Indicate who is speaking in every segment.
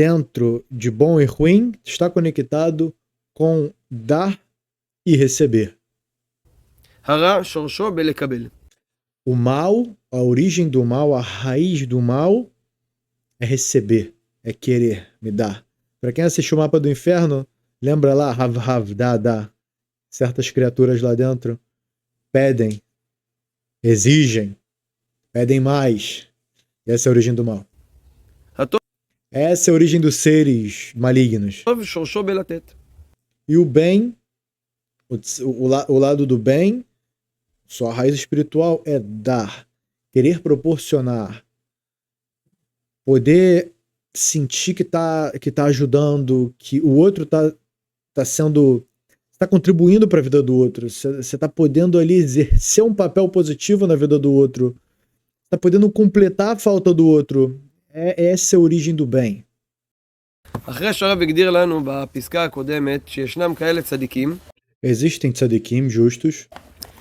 Speaker 1: dentro de bom e ruim está conectado com dar e receber.
Speaker 2: הרע שורשו בלקבל.
Speaker 1: O mal, a origem do mal, a raiz do mal é receber, é querer, me dar. Para quem assistiu o Mapa do Inferno, lembra lá, Hav, dá. Certas criaturas lá dentro pedem, exigem, pedem mais. Essa é a origem do mal.
Speaker 2: הטוב
Speaker 1: Essa é a origem dos seres malignos.
Speaker 2: שורשו בלתת.
Speaker 1: E o bem, o lado do bem, sua raiz espiritual é dar, querer proporcionar, poder sentir que tá ajudando, que o outro tá contribuindo para a vida do outro, você tá podendo ali exercer um papel positivo na vida do outro, tá podendo completar a falta do outro. Essa é a origem do bem.
Speaker 2: אחרי שהרב הגדיר לנו בפסקה הקודמת שישנם כאלה צדיקים
Speaker 1: Existem tzadikim justos,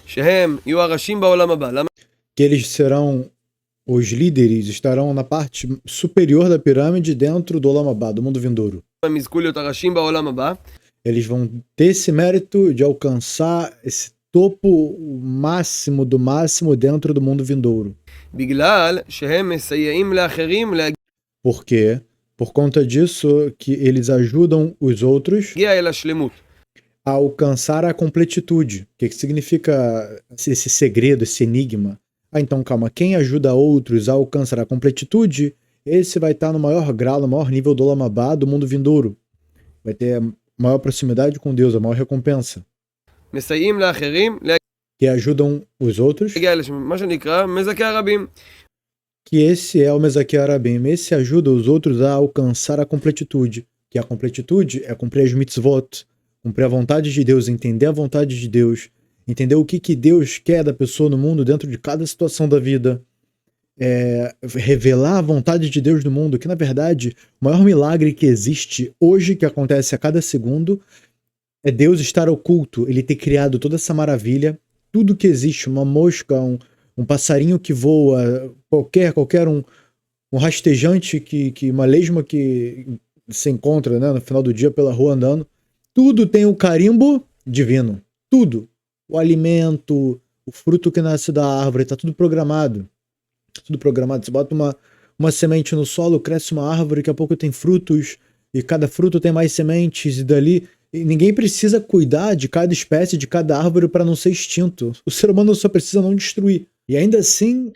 Speaker 2: שהם יהיו הראשים בעולם הבא. למה?
Speaker 1: que eles serão os líderes, estarão na parte superior da pirâmide dentro do Olam Abá, do mundo vindouro.
Speaker 2: הם יזכו להיות הראשים בעולם הבא?
Speaker 1: Eles vão ter esse mérito de alcançar esse topo máximo do máximo dentro do mundo vindouro.
Speaker 2: בגלל שהם מסייעים לאחרים להגיע
Speaker 1: Por quê? Por conta disso que eles ajudam os outros
Speaker 2: אל השלמות.
Speaker 1: a alcançar a completitude. O que significa esse segredo, esse enigma? Então calma, quem ajuda outros a alcançar a completitude, esse vai estar no maior grau, no maior nível do Olam Abá, do mundo vindouro. Vai ter a maior proximidade com Deus, a maior recompensa.
Speaker 2: מסייעים לאחרים
Speaker 1: Que ajudam os outros,
Speaker 2: להגיע אל מה שנקרא מזכי הרבים.
Speaker 1: que esse é o Mezaque Arabim. Esse ajuda os outros a alcançar a completitude. Que a completitude é cumprir as mitzvot, cumprir a vontade de Deus, entender a vontade de Deus, entender o que Deus quer da pessoa no mundo dentro de cada situação da vida, revelar a vontade de Deus no mundo, que na verdade o maior milagre que existe hoje, que acontece a cada segundo, é Deus estar oculto, ele ter criado toda essa maravilha, tudo que existe, uma mosca, um passarinho que voa, qualquer um rastejante, uma lesma que se encontra, né, no final do dia pela rua andando, tudo tem o carimbo divino, tudo. O alimento, o fruto que nasce da árvore, tá tudo programado. Tudo programado. Você bota uma semente no solo, cresce uma árvore, daqui a pouco tem frutos, e cada fruto tem mais sementes, e dali... E ninguém precisa cuidar de cada espécie, de cada árvore para não ser extinto. O ser humano só precisa não destruir. E ainda assim,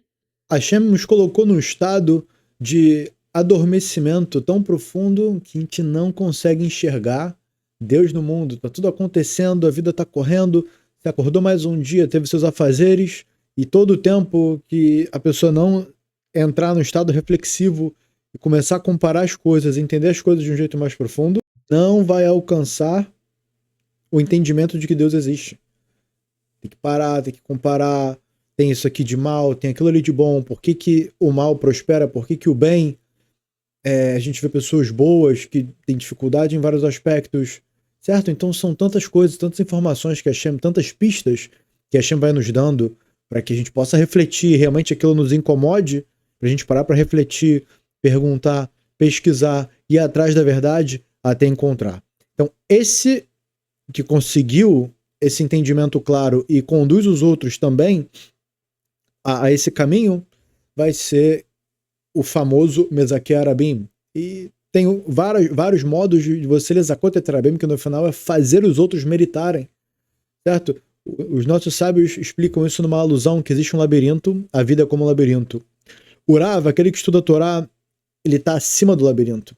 Speaker 1: Hashem nos colocou num estado de adormecimento tão profundo que a gente não consegue enxergar Deus no mundo. Tá tudo acontecendo, a vida tá correndo, você acordou mais um dia, teve seus afazeres, e todo o tempo que a pessoa não entrar no estado reflexivo e começar a comparar as coisas, entender as coisas de um jeito mais profundo, não vai alcançar o entendimento de que Deus existe. Tem que parar, tem que comparar, tem isso aqui de mal, tem aquilo ali de bom, por que o mal prospera, por que o bem, a gente vê pessoas boas que têm dificuldade em vários aspectos, certo? Então são tantas coisas, tantas informações que Hashem, tantas pistas que Hashem vai nos dando para que a gente possa refletir, realmente aquilo nos incomode, para a gente parar para refletir, perguntar, pesquisar, ir atrás da verdade até encontrar. Então esse que conseguiu esse entendimento claro e conduz os outros também a esse caminho vai ser o famoso Mezaque Arabim. E tem vários modos de você Lezakot et Arabim, que no final é fazer os outros meritarem, certo? Os nossos sábios explicam isso numa alusão que existe um labirinto, a vida é como um labirinto. O Rav, aquele que estuda a Torá, ele está acima do labirinto.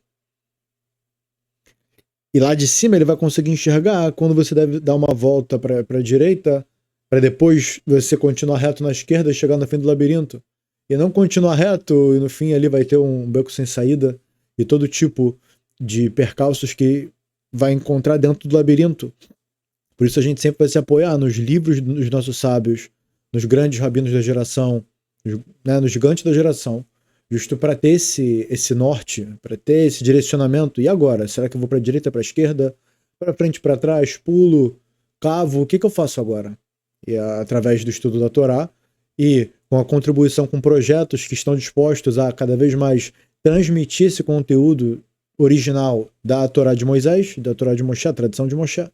Speaker 1: E lá de cima ele vai conseguir enxergar quando você deve dar uma volta para a direita, para depois você continuar reto na esquerda e chegar no fim do labirinto. E não continuar reto e no fim ali vai ter um beco sem saída e todo tipo de percalços que vai encontrar dentro do labirinto. Por isso a gente sempre vai se apoiar nos livros dos nossos sábios, nos grandes rabinos da geração, nos gigantes da geração, justo para ter esse norte, para ter esse direcionamento. E agora? Será que eu vou para a direita, para a esquerda, para frente, para trás, pulo, cavo? O que eu faço agora? E através do estudo da Torá e com a contribuição com projetos que estão dispostos a cada vez mais transmitir esse conteúdo original da Torá de Moisés, da Torá de Moshe, a tradição de Moshe,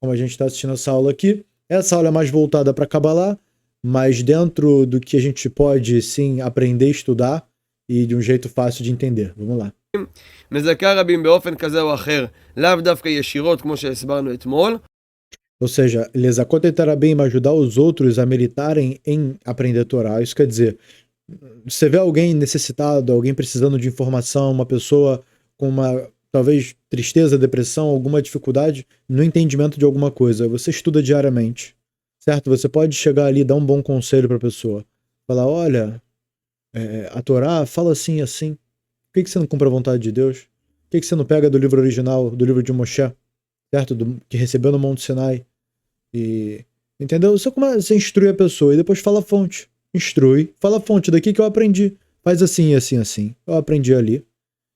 Speaker 1: como a gente está assistindo essa aula aqui. Essa aula é mais voltada para Kabbalah, mas dentro do que a gente pode, sim, aprender, estudar e de um jeito fácil de entender. Vamos lá.
Speaker 2: מזכה רבים באופן כזה או אחר, לאו דווקא ישירות כמו שהסברנו אתמול.
Speaker 1: Ou seja, Lezakot Etarabim, ajudar os outros a militarem em aprender Torá. Isso quer dizer, você vê alguém necessitado, alguém precisando de informação, uma pessoa com uma, talvez, tristeza, depressão, alguma dificuldade no entendimento de alguma coisa. Você estuda diariamente, certo? Você pode chegar ali e dar um bom conselho para a pessoa. Falar, olha, a Torá fala assim, assim. Por que você não cumpre a vontade de Deus? Por que você não pega do livro original, do livro de Moshe, certo? Que recebeu no Monte Sinai. E, entendeu? Você instrui a pessoa e depois fala a fonte. Instrui, fala a fonte daqui que eu aprendi. Faz assim, assim, assim. Eu aprendi ali,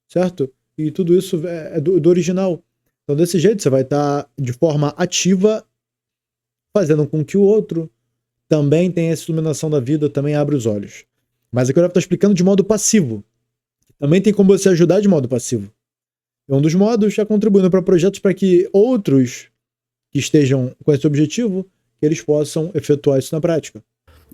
Speaker 1: certo? E tudo isso é do original. Então, desse jeito, você vai estar de forma ativa, fazendo com que o outro também tenha essa iluminação da vida, também abra os olhos. Mas aqui eu estou explicando de modo passivo. Também tem como você ajudar de modo passivo. Um dos modos é contribuindo para projetos para que outros que estejam com esse objetivo, que eles possam efetuar isso na prática.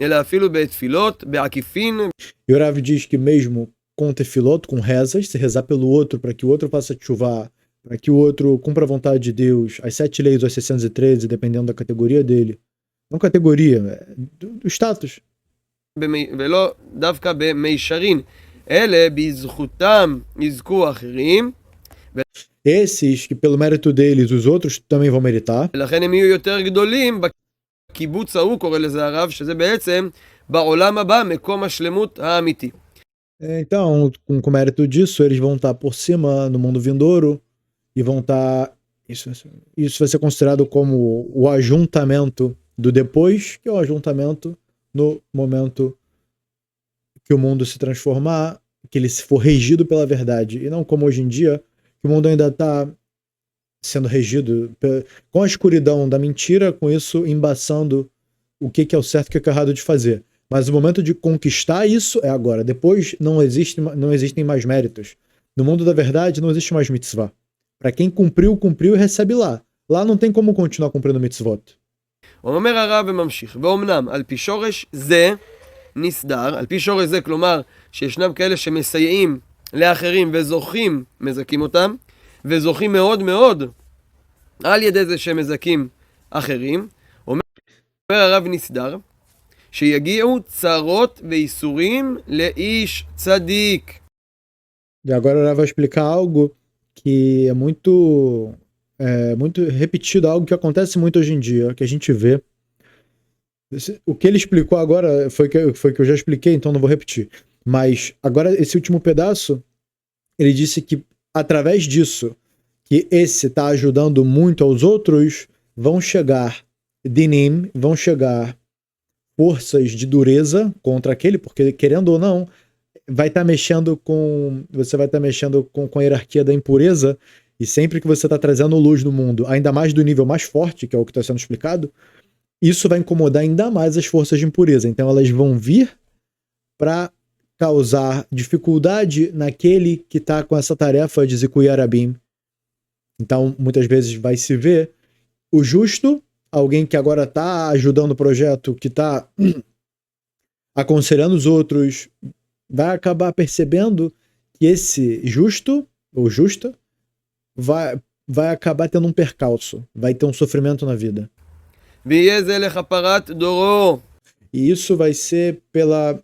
Speaker 2: אלא אפילו בתפילות, בעקיפין.
Speaker 1: E o Rav diz que mesmo com tefilot, com rezas, se rezar pelo outro para que o outro faça chuva, para que o outro cumpra a vontade de Deus, as 7 leis ou as 613, dependendo da categoria dele. Não categoria, do status.
Speaker 2: ולא דווקא במישרין, אלה בזכותם יזכו אחרים.
Speaker 1: Esses que pelo mérito deles os outros também vão meritar.
Speaker 2: ולכן הם יהיו יותר גדולים בקיבוץ ההוא, קורא לזה הרב, שזה בעצם בעולם הבא מקום השלמות האמיתי.
Speaker 1: Então, com o mérito disso, eles vão estar por cima no mundo vindouro e vão estar. Isso vai ser considerado como o ajuntamento do depois, que é o ajuntamento no momento que o mundo se transformar, que ele se for regido pela verdade, e não como hoje em dia, que o mundo ainda está sendo regido com a escuridão da mentira, com isso embaçando o que é o certo e o que é errado de fazer. Mas o momento de conquistar isso é agora. Depois não existem mais méritos. No mundo da verdade não existe mais mitzvah. Para quem cumpriu, cumpriu e recebe lá. Lá não tem como continuar cumprindo mitzvot.
Speaker 2: אומר הרב וממשיך, ואומנם על פי שורש זה נסדר, על פי שורש זה כלומר שישנם כאלה שמסייעים לאחרים וזוכים, מזכים אותם, וזוכים מאוד מאוד על ידי זה שהם מזכים אחרים. אומר הרב נסדר, שיגיעו צרות ואיסורים לאיש צדיק.
Speaker 1: E agora ela vai explicar algo que é muito repetido, algo que acontece muito hoje em dia, que a gente vê. O que ele explicou agora foi que eu já expliquei, então não vou repetir. Mas agora, esse último pedaço, ele disse que através disso, que esse está ajudando muito aos outros, vão chegar dinim, vão chegar forças de dureza contra aquele, porque querendo ou não, você vai estar mexendo com a hierarquia da impureza, e sempre que você está trazendo luz no mundo, ainda mais do nível mais forte, que é o que está sendo explicado, isso vai incomodar ainda mais as forças de impureza. Então elas vão vir para causar dificuldade naquele que está com essa tarefa de Zikui Arabim. Então muitas vezes vai se ver o justo, alguém que agora está ajudando o projeto, que está aconselhando os outros, vai acabar percebendo que esse justo ou justa vai acabar tendo um percalço, vai ter um sofrimento na vida. E isso vai ser pela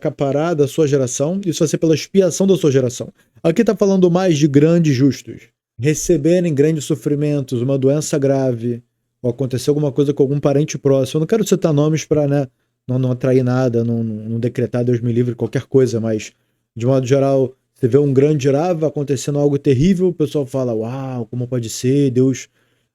Speaker 1: capará da sua geração, isso vai ser pela expiação da sua geração. Aqui está falando mais de grandes justos, receberem grandes sofrimentos, uma doença grave, ou acontecer alguma coisa com algum parente próximo. Eu não quero citar nomes para, né, não atrair nada, não decretar Deus me livre qualquer coisa, mas de modo geral, você vê um grande Rav acontecendo algo terrível, o pessoal fala, uau, como pode ser, Deus,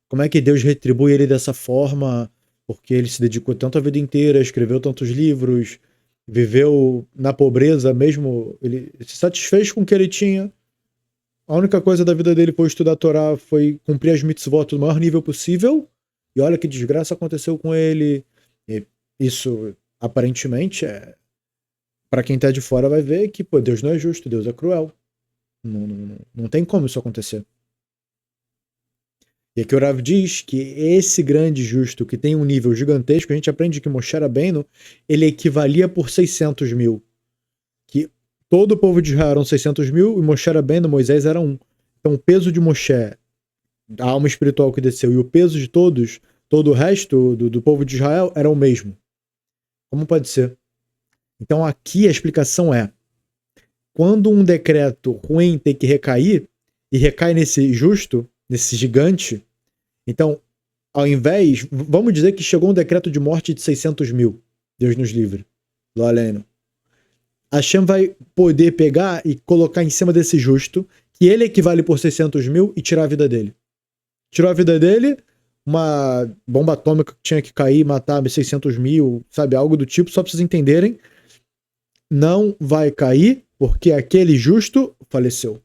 Speaker 1: como é que Deus retribui ele dessa forma, porque ele se dedicou tanto a vida inteira, escreveu tantos livros, viveu na pobreza mesmo, ele se satisfez com o que ele tinha. A única coisa da vida dele foi estudar a Torá, foi cumprir as mitzvot no maior nível possível, e olha que desgraça aconteceu com ele. E isso, aparentemente, para quem tá de fora vai ver que, pô, Deus não é justo, Deus é cruel. Não tem como isso acontecer. E aqui o Rav diz que esse grande justo que tem um nível gigantesco, a gente aprende que Moshe Rabbeinu, ele equivalia por 600 mil. Que todo o povo de Israel eram 600 mil e Moshe Rabbeinu, Moisés, era um. Então o peso de Moshe, a alma espiritual que desceu, e o peso de todos, todo o resto do povo de Israel era o mesmo. Como pode ser? Então aqui a explicação é: quando um decreto ruim tem que recair, e recai nesse justo, nesse gigante, então, ao invés, vamos dizer que chegou um decreto de morte de 600 mil, Deus nos livre, do além. Hashem vai poder pegar e colocar em cima desse justo, que ele equivale por 600 mil, e tirar a vida dele. Tirou a vida dele, uma bomba atômica que tinha que cair, matar 600 mil, sabe, algo do tipo, só pra vocês entenderem, não vai cair, porque aquele justo faleceu.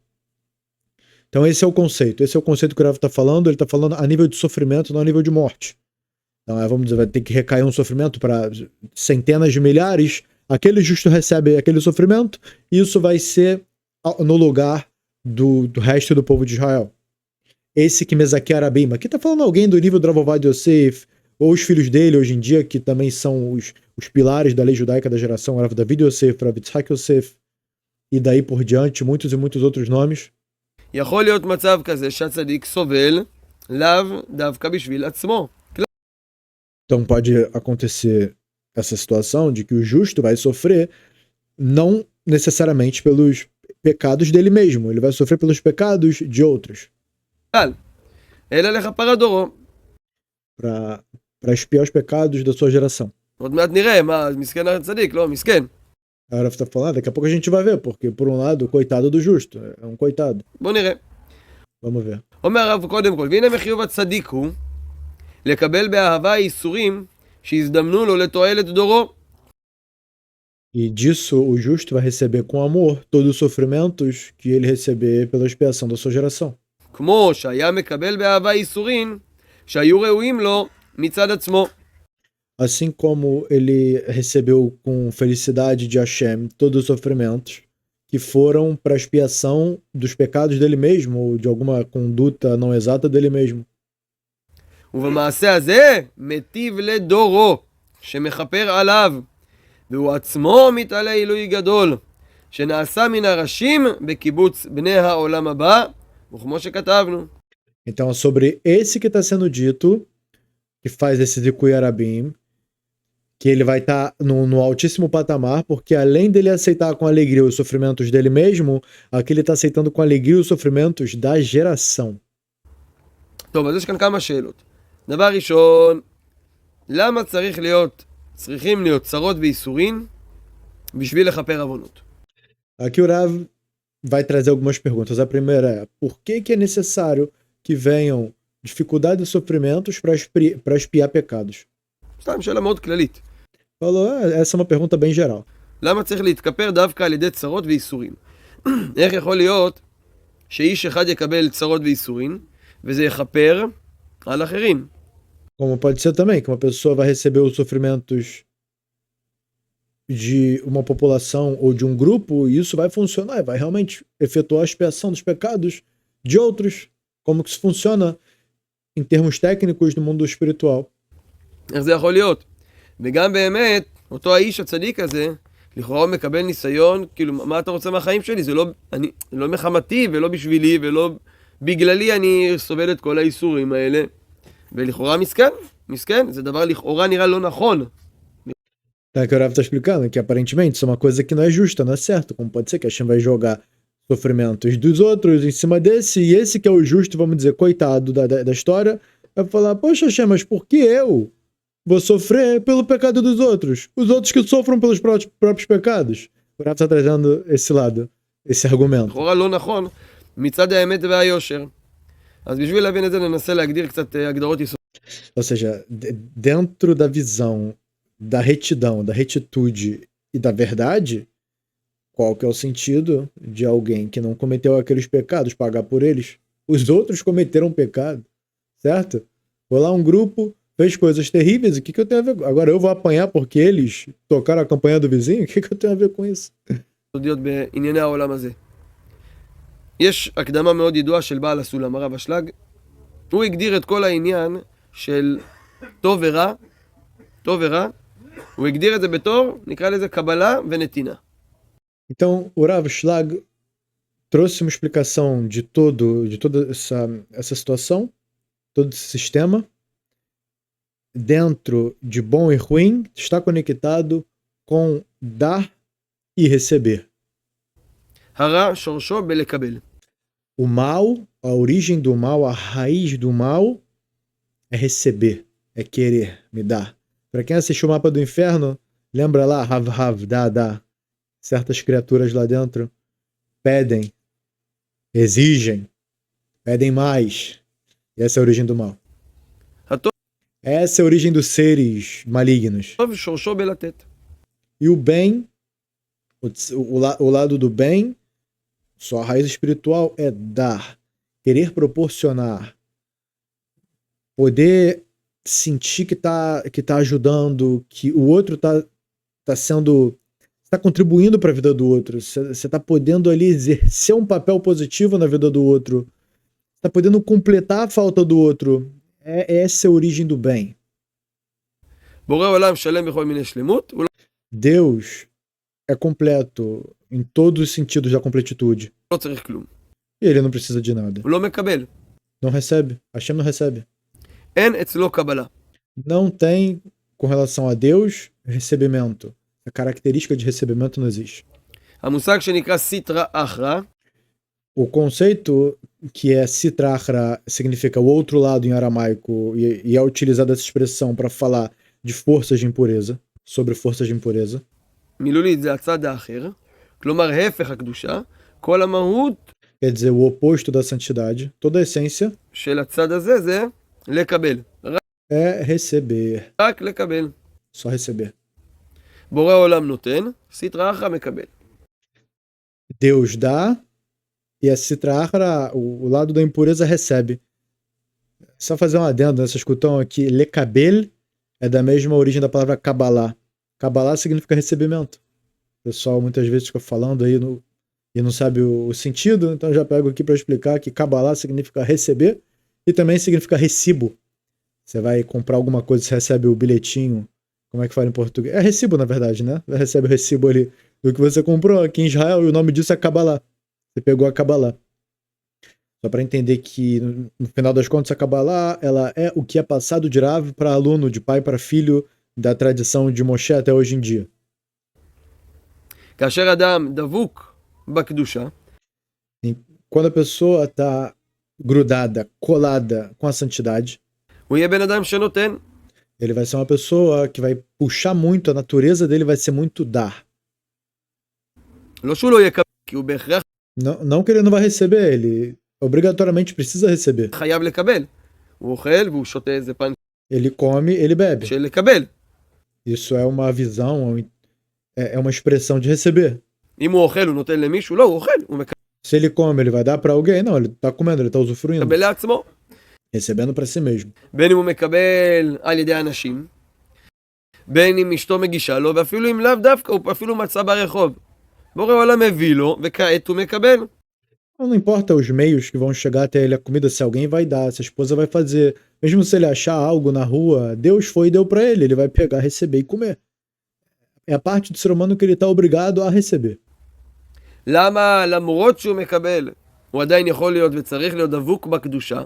Speaker 1: Então esse é o conceito que o Rav está falando, ele está falando a nível de sofrimento, não a nível de morte. Então, vamos dizer, vai ter que recair um sofrimento para centenas de milhares, aquele justo recebe aquele sofrimento, e isso vai ser no lugar do resto do povo de Israel. Esse que Mezaque Arabim, aqui está falando alguém do nível do Rav Ovadia Yosef, ou os filhos dele hoje em dia, que também são os pilares da lei judaica da geração, Rav David Yosef, Rav Yitzhak Yosef, e daí por diante, muitos e muitos outros nomes.
Speaker 2: יכול להיות מצב כזה שהצדיק סובל, לאו דווקא בשביל עצמו.
Speaker 1: Então pode acontecer essa situação de que o justo vai sofrer não necessariamente pelos pecados dele mesmo, ele vai sofrer pelos pecados de outros.
Speaker 2: אלא לכפר הדורו.
Speaker 1: Para expiar os pecados da sua geração.
Speaker 2: עוד מעט נראה, מה, מסכן הצדיק, לא, מסכן.
Speaker 1: Agora você tá falando, daqui a pouco a gente vai ver, porque por um lado, o coitado do justo, é um coitado.
Speaker 2: בוא נראה.
Speaker 1: Vamos ver.
Speaker 2: אומר הרב קודם כל, והנה מחיוב הצדיק הוא לקבל באהבה איסורים שהזדמנו לו לתועלת דורו.
Speaker 1: E disso o justo vai receber com amor todos os sofrimentos que ele receber pela expiação da sua geração.
Speaker 2: כמו שהיה מקבל באהבה איסורים שהיו ראויים לו מצד עצמו.
Speaker 1: Assim como ele recebeu com felicidade de Hashem todos os sofrimentos que foram para a expiação dos pecados dele mesmo ou de alguma conduta não exata dele mesmo.
Speaker 2: ובמעשה הזה מטיב לדורו שמכפר עליו והוא עצמו מתעלה עילוי גדול שנעשה מן הראשים בקיבוץ בני העולם הבא וכמו שכתבנו.
Speaker 1: Então, sobre esse que está sendo dito, que faz esse Zikui Arabim, que ele vai estar no altíssimo patamar, porque além dele aceitar com alegria os sofrimentos dele mesmo, aqui ele está aceitando com alegria os sofrimentos da geração.
Speaker 2: טוב, אז יש כאן כמה שאלות. דבר ראשון, למה צריכים להיות צרות ואיסורים בשביל לכפר עוונות?
Speaker 1: Aqui o Rav vai trazer algumas perguntas. A primeira é, por que é necessário que venham dificuldades e sofrimentos para expiar pecados?
Speaker 2: סתם שאלה מאוד כללית.
Speaker 1: Falou, essa é uma pergunta bem geral.
Speaker 2: למה צריך להתכפר דווקא על ידי צרות ואיסורים? איך יכול להיות שאיש אחד יקבל צרות ואיסורים וזה יכפר על אחרים?
Speaker 1: Como pode ser também que uma pessoa vai receber os sofrimentos de uma população ou de um grupo e isso vai funcionar, vai realmente efetuar a expiação dos pecados de outros. Como que isso funciona em termos técnicos no mundo espiritual?
Speaker 2: איך זה יכול להיות? וגם באמת, אותו האיש הצדיק הזה, לכאורה הוא מקבל ניסיון, כאילו, מה אתה רוצה מהחיים שלי? זה לא מחמתי ולא בשבילי ולא בגללי אני סובל את כל האיסורים האלה. ולכאורה מסכן, זה דבר לכאורה נראה לא נכון.
Speaker 1: É que o Rav está explicando que aparentemente isso é uma coisa que não é justa, não é certo. Como pode ser que a Hashem vai jogar sofrimentos dos outros em cima desse, e esse que é o justo, vamos dizer, coitado da história, vai falar, poxa Hashem, mas por que eu vou sofrer pelo pecado dos outros? Os outros que sofram pelos próprios pecados. O Rav está trazendo esse lado, esse argumento.
Speaker 2: לכאורה לא נכון, מצד האמת והיושר. אז בשביל להבין את זה ננסה להגדיר קצת הגדרות יסוד.
Speaker 1: Ou seja, dentro da visão da retidão, da retitude e da verdade, qual que é o sentido de alguém que não cometeu aqueles pecados pagar por eles? Os outros cometeram pecado, certo? Foi lá um grupo, fez coisas terríveis, o que eu tenho a ver? Agora eu vou apanhar porque eles tocaram a campanha do vizinho? O que eu tenho a ver com isso?
Speaker 2: סודיות בענייני העולם הזה. יש הקדמה מאוד ידועה של בעל הסולם, הרב אשלג. הוא הגדיר את כל העניין של טוב ורע, טוב ורע. הוא הגדיר את זה בתור, נקרא לזה קבלה ונתינה.
Speaker 1: Então, o Rav Shlag trouxe uma explicação de toda essa situação, todo esse sistema. Dentro de bom e ruim, está conectado com dar e receber.
Speaker 2: הרע שורשו בלקבל.
Speaker 1: O mal, a origem do mal, a raiz do mal é receber, é querer, me dar. Para quem assistiu o Mapa do Inferno, lembra lá, Hav, dá. Certas criaturas lá dentro pedem, exigem, pedem mais. E essa é a origem do mal. Essa é a origem dos seres malignos.
Speaker 2: טוב שורשו בלתת.
Speaker 1: E o bem, o lado do bem, sua raiz espiritual é dar, querer proporcionar, poder sentir que tá ajudando, que o outro tá contribuindo para a vida do outro, você tá podendo ali exercer um papel positivo na vida do outro, tá podendo completar a falta do outro. Essa é a origem do bem.
Speaker 2: בורא עולם שלם בכל מיני שלמות.
Speaker 1: Deus é completo em todos os sentidos da completitude.
Speaker 2: לא צריך כלום.
Speaker 1: E ele não precisa de nada.
Speaker 2: הוא לא מקבל.
Speaker 1: Não recebe. Hashem não recebe.
Speaker 2: אין אצלו קבלה.
Speaker 1: Não tem, com relação a Deus, recebimento. A característica de recebimento não existe.
Speaker 2: המושג שנקרא סיטרא אחרא.
Speaker 1: O conceito que é Sitra Achra significa o outro lado em aramaico e é utilizada essa expressão para falar de forças de impureza, sobre forças de impureza.
Speaker 2: מילולית זה הצד האחר. כלומר, הפך הקדושה. כל המהות
Speaker 1: Quer dizer, o oposto da santidade. Toda a essência
Speaker 2: של הצד הזה זה לקבל.
Speaker 1: é receber.
Speaker 2: רק לקבל.
Speaker 1: Só receber.
Speaker 2: בורא עולם נותן, סיטרא אחרא מקבל.
Speaker 1: Deus dá e a Sitra Achra, o lado da impureza, recebe. Só fazer um adendo nessa escutão aqui. Lekabel é da mesma origem da palavra Kabbalah. Kabbalah significa recebimento. O pessoal muitas vezes fica falando aí e não sabe o sentido, então eu já pego aqui para explicar que Kabbalah significa receber e também significa recibo. Você vai comprar alguma coisa, você recebe o bilhetinho. Como é que fala em português? É recibo, na verdade, né? Você recebe o recibo ali do que você comprou aqui em Israel e o nome disso é Kabbalah. Você pegou a Kabbalah. Só para entender que, no final das contas, a Kabbalah ela é o que é passado de Rav para aluno, de pai para filho, da tradição de Moshe até hoje em dia.
Speaker 2: כאשר אדם דבוק בקדושה,
Speaker 1: Quando a pessoa está grudada, colada com a santidade,
Speaker 2: הוא יהיה בן אדם שנותן.
Speaker 1: ele vai ser uma pessoa que vai puxar muito, a natureza dele vai ser muito dar.
Speaker 2: לא שהוא לא יקבל, כי הוא בהכרח
Speaker 1: Não que ele não vai receber, ele obrigatoriamente precisa receber.
Speaker 2: חייב לקבל. הוא אוכל והוא שותה איזה פן
Speaker 1: Ele come, ele bebe.
Speaker 2: של לקבל.
Speaker 1: Isso é uma visão, é uma expressão de receber.
Speaker 2: אם הוא אוכל, הוא נותן למישהו, לא, הוא אוכל, הוא
Speaker 1: Se ele come, ele vai dar para alguém? Não, ele tá comendo, ele tá usufruindo.
Speaker 2: מקבל לעצמו.
Speaker 1: Recebendo para si mesmo.
Speaker 2: בין אם הוא מקבל על ידי אנשים, בין אם אשתו מגישה לו, ואפילו אם לאו דווקא, הוא אפילו מצא ברחוב. בורא עולם מביא לו, וכעת הוא מקבל.
Speaker 1: Não importa os meios que vão chegar até ele a comida, se alguém vai dar, se a esposa vai fazer. Mesmo se ele achar algo na rua, Deus foi e deu para ele, ele vai pegar, receber e comer. É a parte do ser humano que ele tá obrigado a receber.
Speaker 2: למה למרות שהוא מקבל, הוא עדיין יכול להיות וצריך להיות דבוק בקדושה?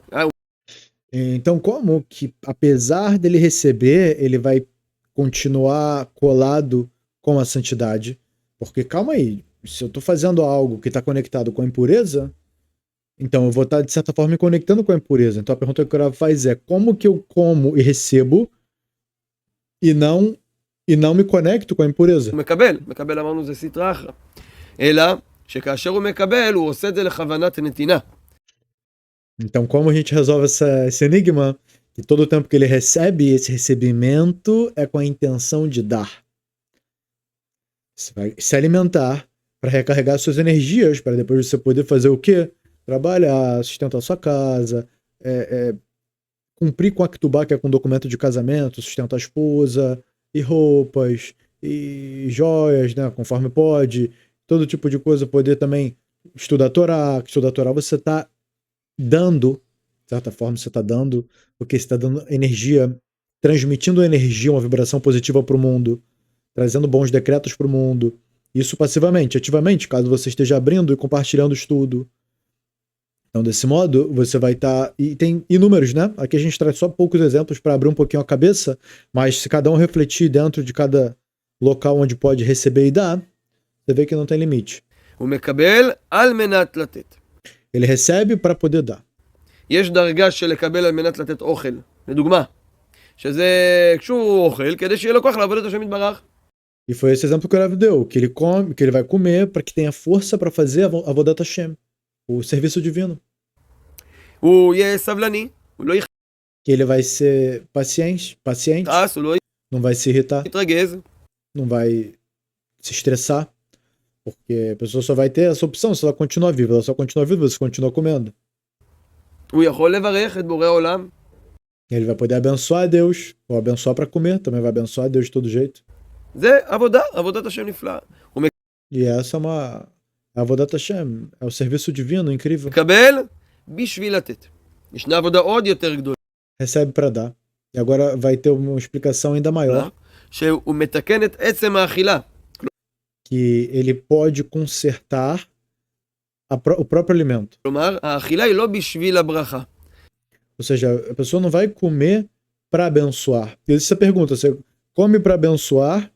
Speaker 1: Então, como que, apesar dele receber, ele vai continuar colado com a santidade? Porque, calma aí, se eu tô fazendo algo que tá conectado com a impureza, então eu vou estar, de certa forma, me conectando com a impureza. Então a pergunta que o Rav faz é, como que eu como e recebo e não me conecto com a impureza?
Speaker 2: הוא מקבל, מקבל אמרנו זה סטרא אחרא. אלא שכאשר הוא מקבל, הוא עושה את זה לכוונת נתינה.
Speaker 1: Então, como a gente resolve esse enigma? Que todo o tempo que ele recebe, esse recebimento é com a intenção de dar. Você vai se alimentar para recarregar suas energias, para depois você poder fazer o quê? Trabalhar, sustentar sua casa, cumprir com a Ktubá, que é com documento de casamento, sustentar a esposa, e roupas, e joias, né, conforme pode, todo tipo de coisa, poder também estuda a Torá, você está dando, de certa forma, você está dando, porque você está dando energia, transmitindo energia, uma vibração positiva para o mundo, trazendo bons decretos para o mundo. Isso passivamente. Ativamente, caso você esteja abrindo e compartilhando o estudo. Então, desse modo, você vai estar. E tem inúmeros, né? Aqui a gente traz só poucos exemplos para abrir um pouquinho a cabeça, mas se cada um refletir dentro de cada local onde pode receber e dar, você vê que não tem limite.
Speaker 2: הוא מקבל על מנת לתת.
Speaker 1: Ele recebe para poder dar.
Speaker 2: יש דרגה של לקבל על מנת לתת אוכל, לדוגמה, שזה כשהוא אוכל כדי שיהיה לו כוח לעבוד את השם יתברך.
Speaker 1: E foi esse exemplo que o Rav deu, que ele come, que ele vai comer para que tenha força para fazer a Avodat Hashem, o serviço divino.
Speaker 2: הוא יהיה סבלני, הוא לא
Speaker 1: Que ele vai ser paciente,
Speaker 2: יכעס, הוא לא
Speaker 1: não vai se irritar,
Speaker 2: יתרגז.
Speaker 1: não vai se estressar, porque a pessoa só vai ter essa opção se ela continuar viva. Ela só continua viva se continua comendo.
Speaker 2: הוא יכול לברך את בורא עולם.
Speaker 1: Ele vai poder abençoar a Deus, ou abençoar para comer, também vai abençoar a Deus de todo jeito.
Speaker 2: זה עבודה, עבודת השם נפלאה. הוא
Speaker 1: E essa é uma Avodat Hashem, é o serviço divino incrível.
Speaker 2: מקבל בשביל לתת. ישנה עבודה עוד יותר גדולה,
Speaker 1: Recebe para dar. E agora vai ter uma explicação ainda maior,
Speaker 2: שהוא מתקן את עצם האכילה.
Speaker 1: que ele pode consertar o próprio alimento.
Speaker 2: כלומר, האכילה היא לא בשביל הברכה.
Speaker 1: Ou seja, a pessoa não vai comer para abençoar. E existe essa pergunta: você come para abençoar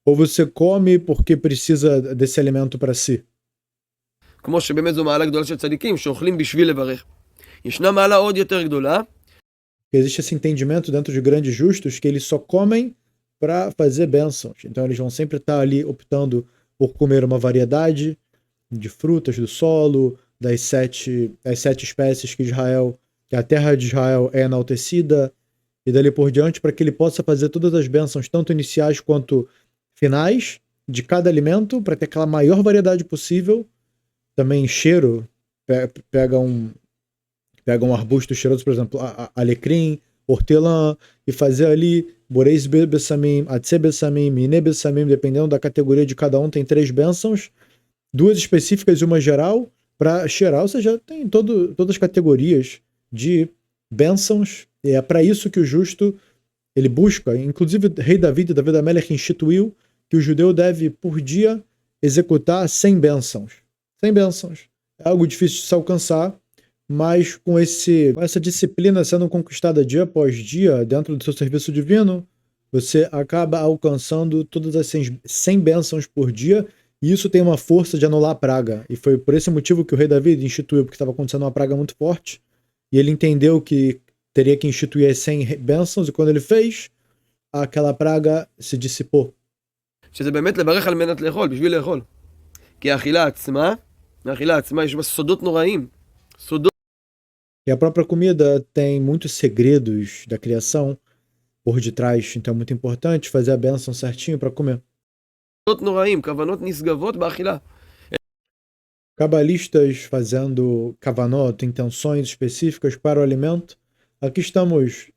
Speaker 1: ou você come porque precisa desse alimento para si?
Speaker 2: כמו שבאמת זו מעלה גדולה של צדיקים שאוכלים בשביל לברך. ישנה מעלה עוד יותר גדולה,
Speaker 1: Porque existe esse entendimento dentro de grandes justos que eles só comem para fazer bênçãos. Então eles vão sempre estar ali optando por comer uma variedade de frutas do solo, das sete espécies que a terra de Israel é enaltecida, e dali por diante, para que ele possa fazer todas as bênçãos, tanto iniciais quanto finais, de cada alimento, para ter aquela maior variedade possível. Também cheiro, pega um arbusto cheiroso, por exemplo, alecrim, hortelã, e fazer ali boreis bessamim, atse bessamim, mine bessamim, dependendo da categoria de cada um, tem 3 bênçãos, 2 específicas e uma geral, para cheirar, ou seja, tem todas as categorias de bênçãos, e é para isso que o justo, ele busca, inclusive rei David Amelech instituiu que o judeu deve, por dia, executar 100 bênçãos. 100 bênçãos. É algo difícil de se alcançar, mas com essa disciplina sendo conquistada dia após dia dentro do seu serviço divino, você acaba alcançando todas as 100 bênçãos por dia, e isso tem uma força de anular a praga. E foi por esse motivo que o rei David instituiu, porque estava acontecendo uma praga muito forte, e ele entendeu que teria que instituir as 100 bênçãos, e quando ele fez, aquela praga se dissipou.
Speaker 2: שזה באמת לברך על מנת לאכול, בשביל לאכול. כי האכילה עצמה יש בה סודות נוראים. סודות
Speaker 1: E a própria comida tem muitos segredos da criação por detrás, então é muito importante fazer a bênção certinho para comer.
Speaker 2: נוראים, כוונות נשגבות באכילה.
Speaker 1: Cabalistas fazendo kavanot, intenções específicas para o alimento. Aqui estamos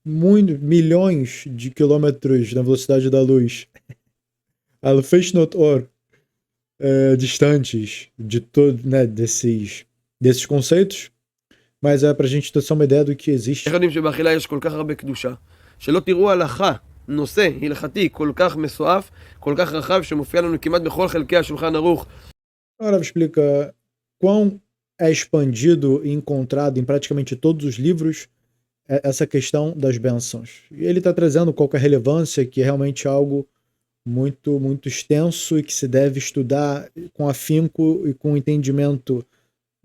Speaker 1: milhões de quilômetros na velocidade da luz. Alfei not or, distantes de todo, né, desses conceitos, mas é para a gente ter só uma ideia do que existe.
Speaker 2: איך יודעים שבאכילה יש כל כך הרבה קדושה? שלא תראו הלכה, נושא הלכתי כל כך מסועף, כל כך רחב, שמופיע לנו כמעט בכל חלקי השולחן ערוך.
Speaker 1: Agora explica quão é expandido e encontrado em praticamente todos os livros essa questão das bênçãos. E ele está trazendo qual que é a relevância, que é realmente algo muito, muito extenso e que se deve estudar com afinco e com entendimento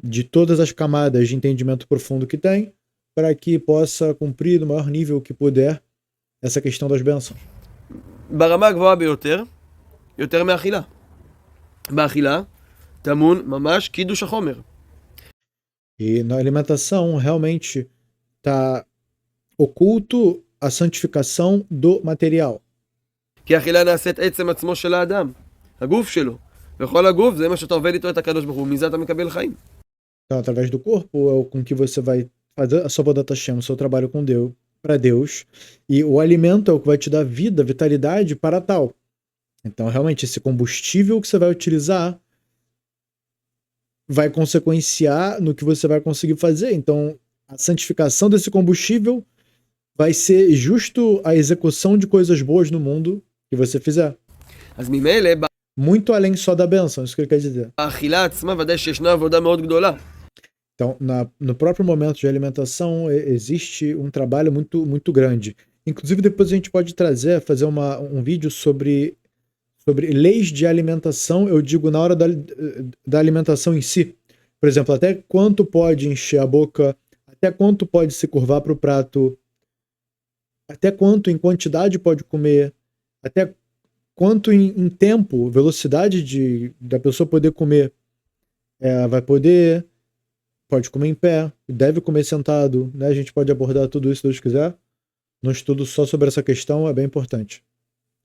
Speaker 1: de todas as camadas de entendimento profundo que tem, para que possa cumprir no maior nível que puder essa questão das bênçãos.
Speaker 2: ברמה הגבוהה ביותר, יותר מאכילה. באכילה טמון ממש קידוש החומר.
Speaker 1: E na alimentação realmente está oculto a santificação do material.
Speaker 2: כי האכילה נעשית עצם עצמו של האדם, הגוף שלו. וכל הגוף זה מה שאתה עובד איתו את הקדוש ברוך הוא, מזה אתה מקבל חיים.
Speaker 1: Então, através do corpo, é com que você vai fazer a sua Avodat Hashem, o seu trabalho com Deus, para Deus. E o alimento é o que vai te dar vida, vitalidade para tal. Então, realmente, esse combustível que você vai utilizar vai consequenciar no que você vai conseguir fazer. Então, a santificação desse combustível vai ser justo a execução de coisas boas no mundo que você fizer.
Speaker 2: אז ממילא,
Speaker 1: Muito além só da bênção, isso que ele quer dizer.
Speaker 2: באכילה עצמה ודאי שישנה עבודה מאוד גדולה.
Speaker 1: Então, no próprio momento de alimentação, existe um trabalho muito, muito grande. Inclusive, depois a gente pode fazer um vídeo sobre leis de alimentação, eu digo na hora da alimentação em si. Por exemplo, até quanto pode encher a boca, até quanto pode se curvar para o prato, até quanto em quantidade pode comer, até quanto em tempo, velocidade da pessoa poder comer. Vai pode comer em pé, deve comer sentado, né? A gente pode abordar tudo isso se Deus quiser. Num estudo só sobre essa questão é bem importante.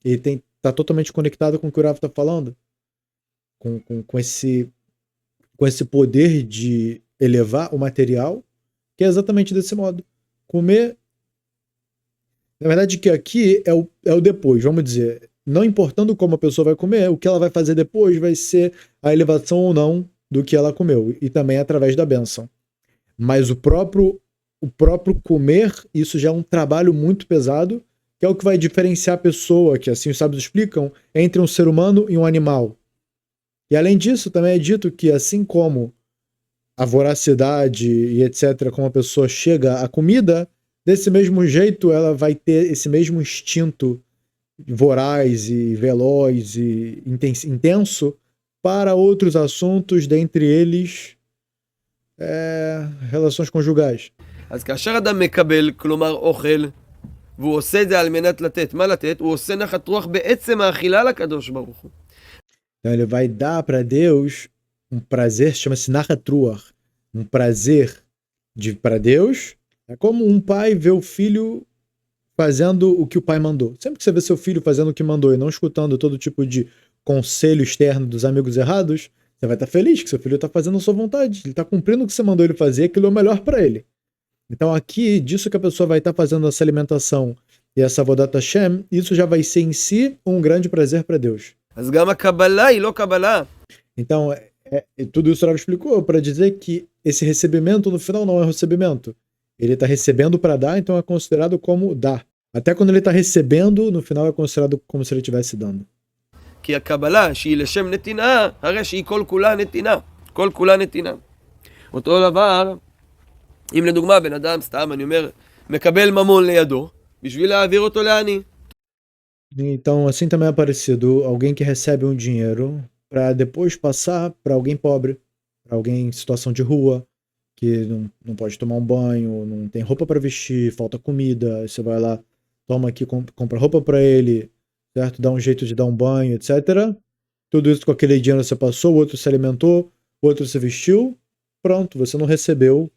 Speaker 1: E tá totalmente conectado com o que o Rav está falando, com esse poder de elevar o material, que é exatamente desse modo. Comer, na verdade, que aqui é o depois, vamos dizer, não importando como a pessoa vai comer, o que ela vai fazer depois vai ser a elevação ou não do que ela comeu, e também através da bênção. Mas o próprio comer, isso já é um trabalho muito pesado, que é o que vai diferenciar a pessoa, que assim os sábios explicam, entre um ser humano e um animal. E além disso, também é dito que assim como a voracidade e etc., como a pessoa chega à comida, desse mesmo jeito ela vai ter esse mesmo instinto voraz e veloz e intenso para outros assuntos, dentre eles relações conjugais.
Speaker 2: אז כאשר אדם מקבל, כלומר אוכל, והוא עושה את זה על מנת לתת, מה לתת? הוא עושה נחת רוח בעצם האכילה לקדוש ברוך הוא.
Speaker 1: Então ele vai dar para Deus um prazer, chama-se Nachat Ruach, um prazer para Deus. É como um pai vê o filho fazendo o que o pai mandou. Sempre que você vê seu filho fazendo o que mandou e não escutando todo tipo de conselho externo dos amigos errados, você vai estar feliz que seu filho está fazendo a sua vontade. Ele está cumprindo o que você mandou ele fazer, aquilo é o melhor para ele. Então aqui, disso que a pessoa vai estar fazendo essa alimentação e essa Avodat Hashem, isso já vai ser em si um grande prazer para Deus.
Speaker 2: אז גם הקבלה היא לא קבלה.
Speaker 1: Então, tudo isso o Rav explicou para dizer que esse recebimento no final não é um recebimento. Ele está recebendo para dar, então é considerado como dar. Até quando ele está recebendo, no final é considerado como se ele estivesse dando.
Speaker 2: כי הקבלה שהיא לשם נתינה, הרי שהיא כל כולה נתינה. כל כולה נתינה. אותו דבר, אם לדוגמה בן אדם, סתם אני אומר, מקבל ממון לידו, בשביל להעביר אותו לעני.
Speaker 1: Então, assim também é parecido. Alguém que recebe um dinheiro para depois passar para alguém pobre, para alguém em situação de rua, que não pode tomar um banho, não tem roupa para vestir, falta comida. Aí você vai lá, toma aqui, compra roupa para ele, certo? Dá um jeito de dar um banho, etc. Tudo isso com aquele dinheiro você passou, o outro se alimentou, o outro se vestiu. Pronto, você não recebeu.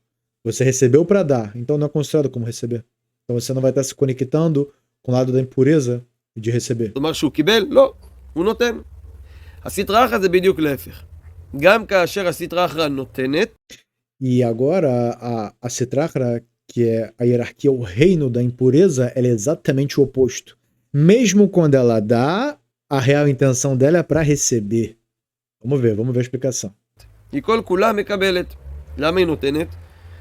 Speaker 1: Você recebeu para dar, então não é considerado como receber. Então você não vai estar se conectando com o lado da impureza de receber.
Speaker 2: זאת אומרת שהוא קיבל? לא, הוא נותן. הסטרא אחרא זה בדיוק להפך. גם כאשר הסטרא אחרא נותנת,
Speaker 1: E agora a Sitrachra, que é a hierarquia, o reino da impureza, ela é exatamente o oposto. Mesmo quando ela dá, a real intenção dela é para receber. Vamos ver a explicação.
Speaker 2: היא כל כולה מקבלת. למה היא נותנת?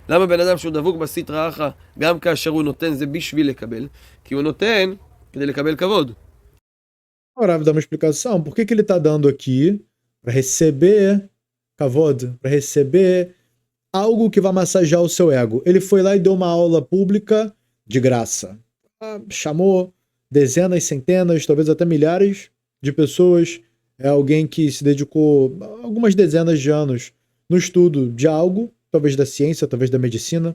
Speaker 2: למה בן אדם שהוא דבוק בסטרא אחרא, גם כאשר הוא נותן זה בשביל לקבל? כי הוא נותן כדי לקבל כבוד.
Speaker 1: O Rav dá uma explicação. Por que ele está dando aqui? Para receber kavod, para receber algo que vai massagear o seu ego. Ele foi lá e deu uma aula pública de graça. Chamou dezenas, centenas, talvez até milhares de pessoas. É alguém que se dedicou algumas dezenas de anos no estudo de algo, talvez da ciência, talvez da medicina.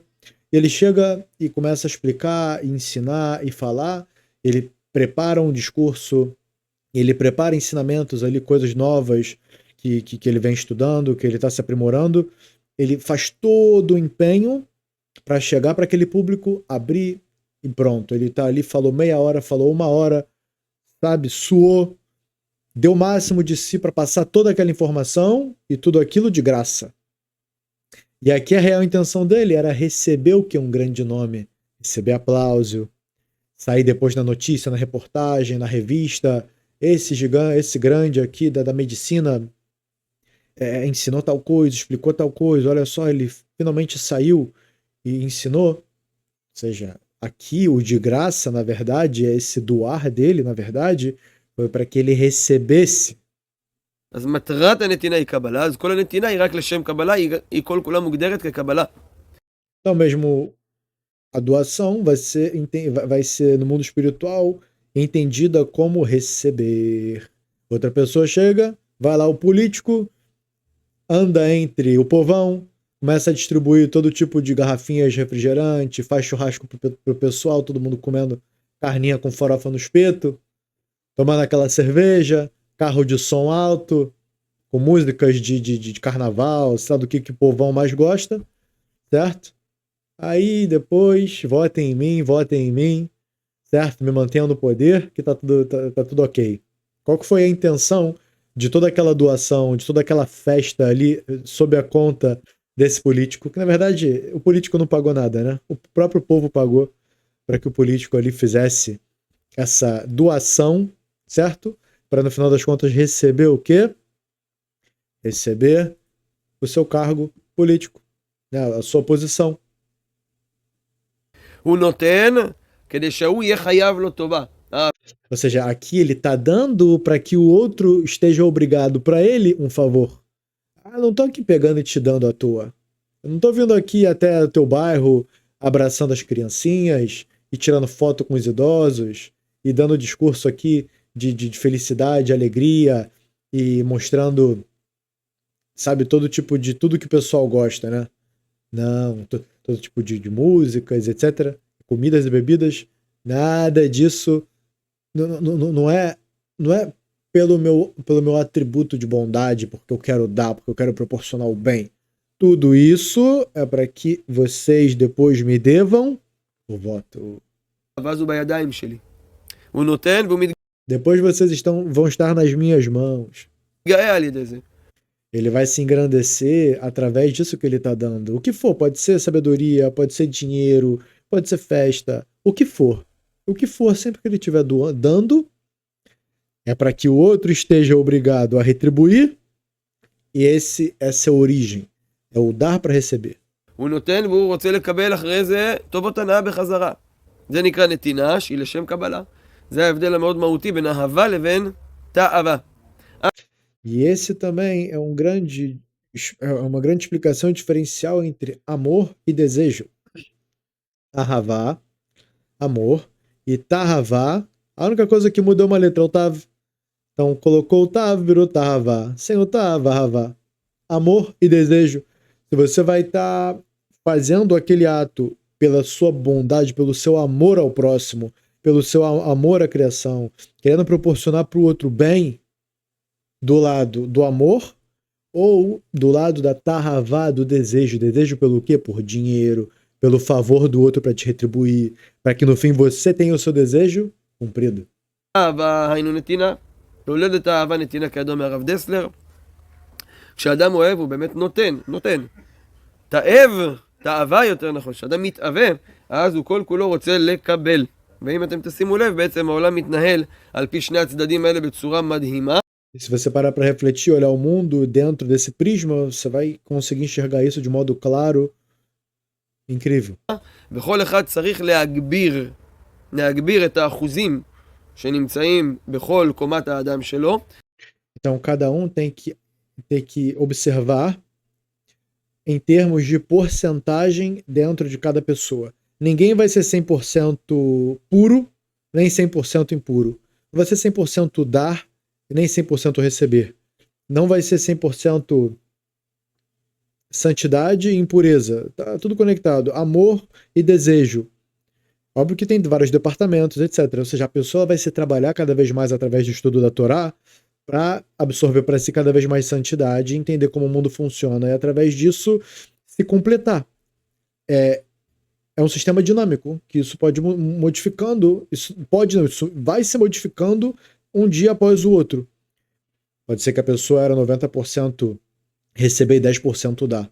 Speaker 1: E ele chega e começa a explicar, ensinar e falar. Ele prepara um discurso, ele prepara ensinamentos ali, coisas novas que ele vem estudando, que ele está se aprimorando. Ele faz todo o empenho para chegar para aquele público, abrir e pronto. Ele está ali, falou meia hora, falou uma hora, sabe? Suou, deu o máximo de si para passar toda aquela informação e tudo aquilo de graça. E aqui a real intenção dele era receber o que é um grande nome, receber aplauso, sair depois na notícia, na reportagem, na revista, esse grande aqui da medicina ensinou tal coisa, explicou tal coisa, olha só, ele finalmente saiu e ensinou. Ou seja, aqui o de graça, na verdade, esse doar dele, na verdade, foi para que ele recebesse.
Speaker 2: אז מטרת הנתינה היא קבלה, אז כל הנתינה היא רק לשם קבלה, היא כל כולה מוגדרת כקבלה.
Speaker 1: Então, mesmo a doação vai ser no mundo espiritual entendida como receber. Outra pessoa chega, vai lá o político, anda entre o povão, começa a distribuir todo tipo de garrafinhas de refrigerante, faz churrasco pro pessoal, todo mundo comendo carninha com farofa no espeto, tomando aquela cerveja, carro de som alto, com músicas de carnaval, sabe do que o povão mais gosta, certo? Aí depois, votem em mim, certo? Me mantenham no poder, que tá tudo ok. Qual que foi a intenção de toda aquela doação, de toda aquela festa ali sob a conta desse político? Que na verdade o político não pagou nada, né? O próprio povo pagou para que o político ali fizesse essa doação, certo? Para no final das contas receber o quê? Receber o seu cargo político, né? A sua posição.
Speaker 2: הוא נותן כדי שהוא יהיה חייב לו טובה.
Speaker 1: Ou seja, aqui ele tá dando para que o outro esteja obrigado para ele um favor. Ah, não tô aqui pegando e te dando à toa. Eu não tô vindo aqui até o teu bairro abraçando as criancinhas e tirando foto com os idosos e dando discurso aqui de felicidade, alegria e mostrando, sabe, todo tipo de tudo que o pessoal gosta, né? Não, todo tipo de músicas, etc. Comidas e bebidas, nada disso. Não é pelo meu atributo de bondade, porque eu quero dar, porque eu quero proporcionar o bem. Tudo isso é para que vocês depois me devam o voto.
Speaker 2: ואז הוא בידיים שלי. הוא נותן והוא
Speaker 1: Depois vocês vão estar nas minhas mãos.
Speaker 2: מתגאה על ידי זה.
Speaker 1: Ele vai se engrandecer através disso que ele está dando. O que for, pode ser sabedoria, pode ser dinheiro, pode ser festa, o que for. O que for, sempre que ele estiver dando, é para que o outro esteja obrigado a retribuir, e essa é a origem. É o dar para receber.
Speaker 2: הוא נותן והוא רוצה לקבל אחרי זה טובות הנאה בחזרה. זה נקרא נתינה שהיא לשם קבלה. זה ההבדל המאוד מהותי בין אהבה לבין תאווה.
Speaker 1: E esse também é uma grande explicação diferencial entre amor e desejo. Ahavá, amor, e tahavá, a única coisa que mudou é uma letra, o tav. Então colocou o tav, virou tahavá. Sem o tav, ahavá. Amor e desejo. Se você vai estar fazendo aquele ato pela sua bondade, pelo seu amor ao próximo, pelo seu amor à criação, querendo proporcionar para o outro bem, do lado do amor ou do lado da tahavá, do desejo. Desejo pelo quê? Por dinheiro, pelo favor do outro para te retribuir, para que no fim você tenha o seu desejo cumprido.
Speaker 2: אהבה היינו נתינה. להולדת האהבה נתינה כידוע מהרב דסלר. כשאדם אוהב הוא באמת נותן. תאווה יותר נכון. כשאדם מתאווה, אז הוא כל כולו רוצה לקבל. ואם אתם תשימו לב, בעצם העולם מתנהל על פי שני הצדדים האלה בצורה מדהימה.
Speaker 1: E se você parar para refletir, olhar o mundo dentro desse prisma, você vai conseguir enxergar isso de modo claro, incrível.
Speaker 2: וכל אחד צריך להגביר את האחוזים שנמצאים בכל קומת האדם שלו.
Speaker 1: Então cada um tem que observar em termos de porcentagem dentro de cada pessoa. Ninguém vai ser 100% puro, nem 100% impuro. Não vai ser 100% dar e nem 100% receber. Não vai ser 100% santidade e impureza. Tá tudo conectado. Amor e desejo. Óbvio que tem vários departamentos, etc. Ou seja, a pessoa vai se trabalhar cada vez mais através do estudo da Torá para absorver para si cada vez mais santidade, entender como o mundo funciona e através disso se completar. É um sistema dinâmico, que isso pode modificando, isso vai se modificando um dia após o outro. Pode ser que a pessoa era 90% receber e 10% dar.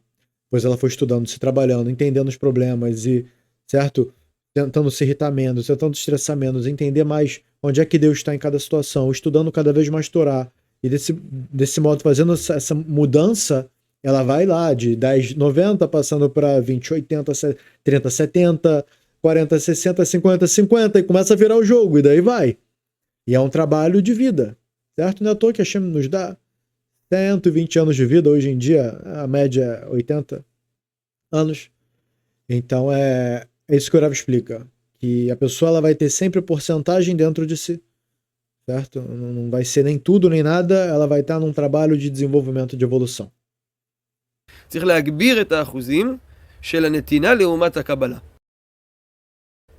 Speaker 1: Pois ela foi estudando, se trabalhando, entendendo os problemas e, certo? Tentando se irritar menos, tentando estressar menos, entender mais onde é que Deus está em cada situação, estudando cada vez mais Torá E desse modo, fazendo essa mudança, ela vai lá de 10,90 passando para 20,80, 30,70, 40,60, 50,50 e começa a virar o jogo, e daí vai. E é um trabalho de vida, certo? Não é à toa que a Hashem nos dá 120 anos de vida, hoje em dia a média é 80 anos. Então é isso que o Rav explica, que a pessoa ela vai ter sempre porcentagem dentro de si, certo? Não vai ser nem tudo nem nada, ela vai estar num trabalho de desenvolvimento, de evolução.
Speaker 2: צריך להגביר את האחוזים של הנתינה לעומת הקבלה.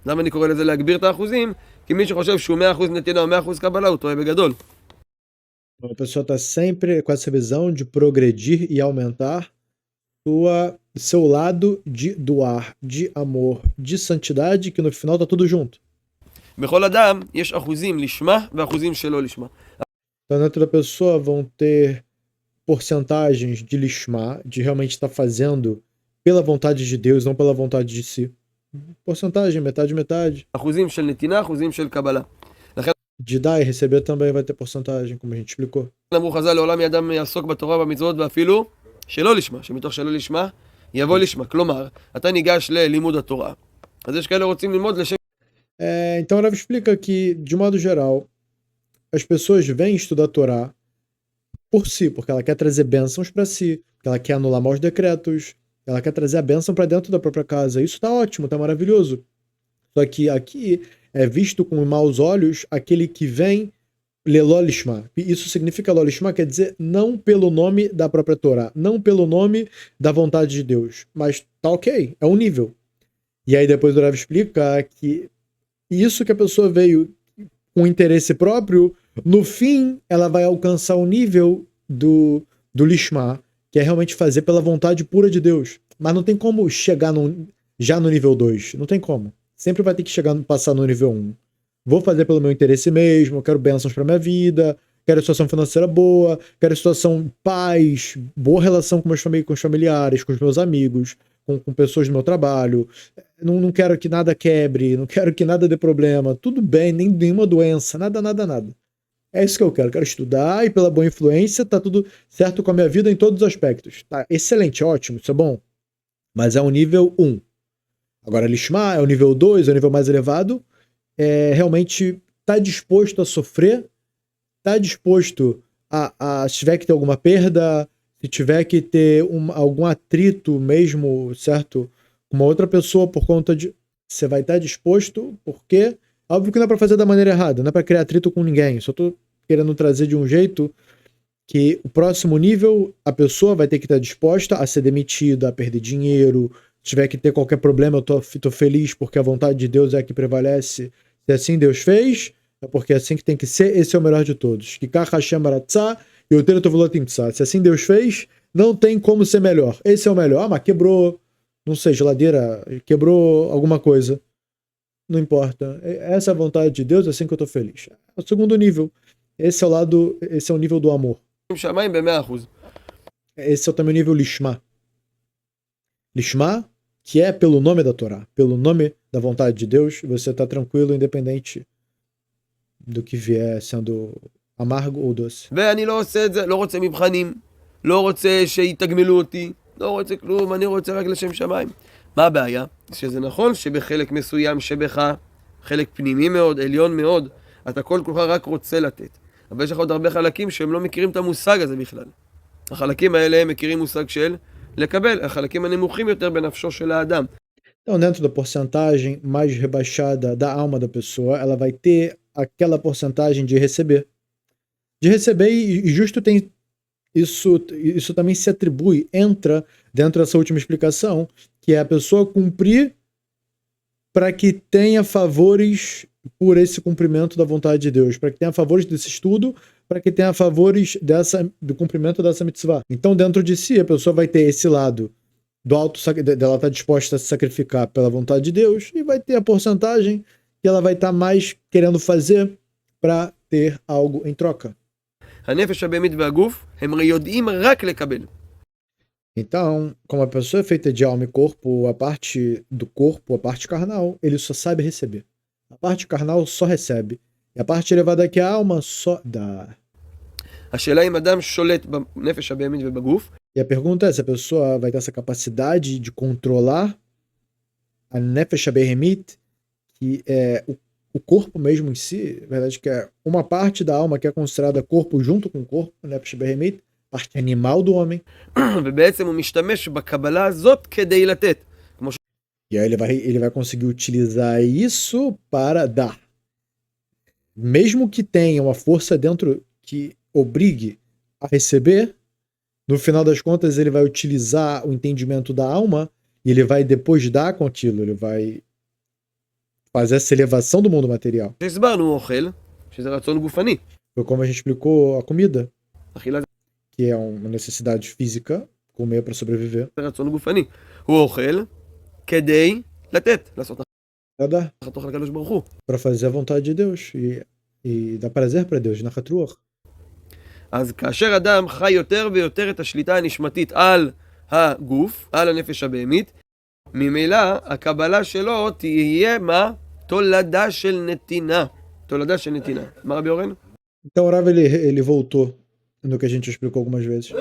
Speaker 2: למה אני קורא לזה להגביר את האחוזים? כי מי שחושב שהוא 100% נתינה או 100% קבלה הוא טועה בגדול.
Speaker 1: A pessoa está sempre com essa visão de progredir e aumentar seu lado de doar, de amor, de santidade, que no final tá tudo junto.
Speaker 2: בכל אדם יש אחוזים לשמה ואחוזים שלא לשמה.
Speaker 1: Então, dentro da pessoa vão ter porcentagens de lishma, de realmente estar fazendo pela vontade de Deus, não pela vontade de si. Porcentagem, metade, metade.
Speaker 2: אחוזים של נתינה, אחוזים של קבלה.
Speaker 1: De dar e receber também vai ter porcentagem, como a gente explicou.
Speaker 2: אמרו חז"ל, לעולם ידם יעסוק בתורה ובמצוות ואפילו שלא לשמה, שמתוך שלא לשמה יבוא לשמה. כלומר, אתה ניגש ללימוד התורה, אז יש כאלה רוצים ללמוד לשם.
Speaker 1: Então ela explica que, de modo geral, as pessoas vêm estudar a Torá por si, porque ela quer trazer bênçãos para si, ela quer anular maus decretos, ela quer trazer a bênção para dentro da própria casa. Isso tá ótimo, tá maravilhoso. Só que aqui é visto com maus olhos aquele que vem lelolishma. Isso significa lolishma, quer dizer não pelo nome da própria Torá, não pelo nome da vontade de Deus, mas tá ok, é um nível. E aí depois o Rav explica que isso que a pessoa veio com interesse próprio, no fim ela vai alcançar o nível do lishma, que é realmente fazer pela vontade pura de Deus. Mas não tem como chegar já no nível 2, não tem como. Sempre vai ter que passar no nível 1. Vou fazer pelo meu interesse mesmo, quero bênçãos para minha vida, quero situação financeira boa, quero situação paz, boa relação com os familiares, com os meus amigos, com pessoas do meu trabalho. Não quero que nada quebre, não quero que nada dê problema. Tudo bem, nenhuma doença, nada. É isso que eu quero estudar e pela boa influência tá tudo certo com a minha vida em todos os aspectos. Tá excelente, ótimo, isso é bom. Mas é um nível 1. Agora, Lishma é o nível 2, é o nível mais elevado. Realmente tá disposto a sofrer, tá disposto se tiver que ter alguma perda, se tiver que ter algum atrito mesmo, certo? Com uma outra pessoa por conta de... Você vai estar disposto, porque... Óbvio que não é pra fazer da maneira errada, não é pra criar atrito com ninguém. Só tô querendo trazer de um jeito que o próximo nível, a pessoa vai ter que estar disposta a ser demitida, a perder dinheiro. Se tiver que ter qualquer problema, eu tô feliz porque a vontade de Deus é a que prevalece. Se assim Deus fez, é porque é assim que tem que ser. Esse é o melhor de todos. Se assim Deus fez, não tem como ser melhor. Esse é o melhor. Mas quebrou, não sei, geladeira, quebrou alguma coisa. Não importa. Essa é a vontade de Deus, é assim que eu tô feliz. É o segundo nível. Esse é o nível do amor. Esse é também o nível Lishma. Lishma, que é pelo nome da Torá, pelo nome da vontade de Deus, você tá tranquilo, independente do que vier, sendo amargo ou doce.
Speaker 2: ואני לא עושה את זה, לא רוצה מבחנים, לא רוצה שיתגמלו אותי, לא רוצה כלום, אני רוצה רק לשם שמיים. מה הבעיה? שזה נכון שבחלק מסוים שבך, חלק פנימי מאוד, עליון מאוד, אתה כל כולך רק רוצה לתת. אבל יש לך עוד הרבה חלקים שהם לא מכירים את המושג הזה בכלל. החלקים האלה הם מכירים מושג של לקבל, החלקים הנמוכים יותר בנפשו של האדם.
Speaker 1: Então, dentro da porcentagem mais rebaixada da alma da pessoa, ela vai ter aquela porcentagem de receber. De receber, e justo tem isso também se atribui, entra dentro dessa última explicação, que é a pessoa cumprir para que tenha favores por esse cumprimento da vontade de Deus, para que tenha favores desse estudo, para que tenha favores do cumprimento dessa mitzvah. Então, dentro de si, a pessoa vai ter esse lado dela estar disposta a se sacrificar pela vontade de Deus, e vai ter a porcentagem que ela vai estar mais querendo fazer para ter algo em troca.
Speaker 2: הנפש הבהמית והגוף הם יודעים רק לקבל.
Speaker 1: Então, como a pessoa é feita de alma e corpo, a parte do corpo, a parte carnal, ele só sabe receber. A parte carnal só recebe. E a parte elevada que é a alma só dá.
Speaker 2: השאלה אם אדם שולט בנפש הבהמית ובגוף,
Speaker 1: E a pergunta é se a pessoa vai ter essa capacidade de controlar a Nefesh HaBehemit, que é o corpo mesmo em si, na verdade que é uma parte da alma que é considerada corpo junto com o corpo, Nefesh HaBehemit, parte animal do homem.
Speaker 2: ובעצם הוא משתמש בקבלה הזאת כדי לתת.
Speaker 1: E aí ele vai conseguir utilizar isso para dar. Mesmo que tenha uma força dentro que obrigue a receber, no final das contas ele vai utilizar o entendimento da alma e ele vai depois dar com aquilo, ele vai fazer essa elevação do mundo material.
Speaker 2: שהסברנו, הוא אוכל, שזה רצון גופני.
Speaker 1: Foi como a gente explicou a comida,
Speaker 2: אכילה
Speaker 1: que é uma necessidade física, comer para sobreviver,
Speaker 2: זה רצון גופני. הוא אוכל כדי לתת, לעשות
Speaker 1: para dar,
Speaker 2: נחת אוכל לקדוש ברוך הוא.
Speaker 1: para fazer a vontade de Deus e dar prazer para Deus, na Ruach.
Speaker 2: אז כאשר אדם חי יותר ויותר את השליטה הנשמתית על הגוף, על הנפש הבהמית, ממילא הקבלה שלו תהיה מה? תולדה של נתינה. תולדה של נתינה. מה רבי אורן?
Speaker 1: Então o Rav ele voltou no que a gente explicou algumas vezes.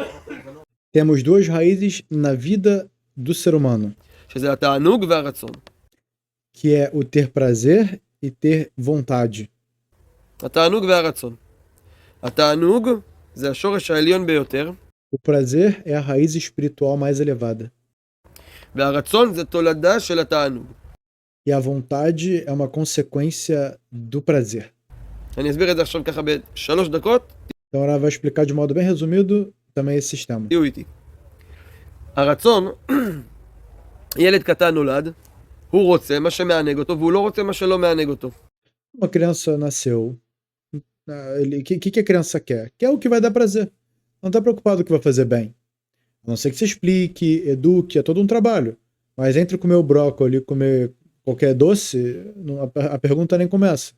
Speaker 1: Temos duas raízes na vida do ser humano,
Speaker 2: שזה התענוג והרצון.
Speaker 1: que é o ter prazer e ter vontade.
Speaker 2: התענוג והרצון. התענוג זה השורש העליון ביותר,
Speaker 1: O prazer é a raiz espiritual mais elevada.
Speaker 2: והרצון זה תולדה של התענוג.
Speaker 1: E a vontade é uma consequência do prazer.
Speaker 2: אני אסביר את זה עכשיו ככה ב3 דקות,
Speaker 1: Então o Rav vai explicar de modo bem resumido também esse sistema.
Speaker 2: תהיו איתי. הרצון, ילד קטן נולד, הוא רוצה מה שמענג אותו, והוא לא רוצה מה שלא מענג אותו.
Speaker 1: Uma criança nasceu. O que a criança quer? Quer o que vai dar prazer. Não está preocupado com o que vai fazer bem. A não ser que você explique, eduque, é todo um trabalho. Mas entre comer o brócolis e comer qualquer doce, a pergunta nem começa.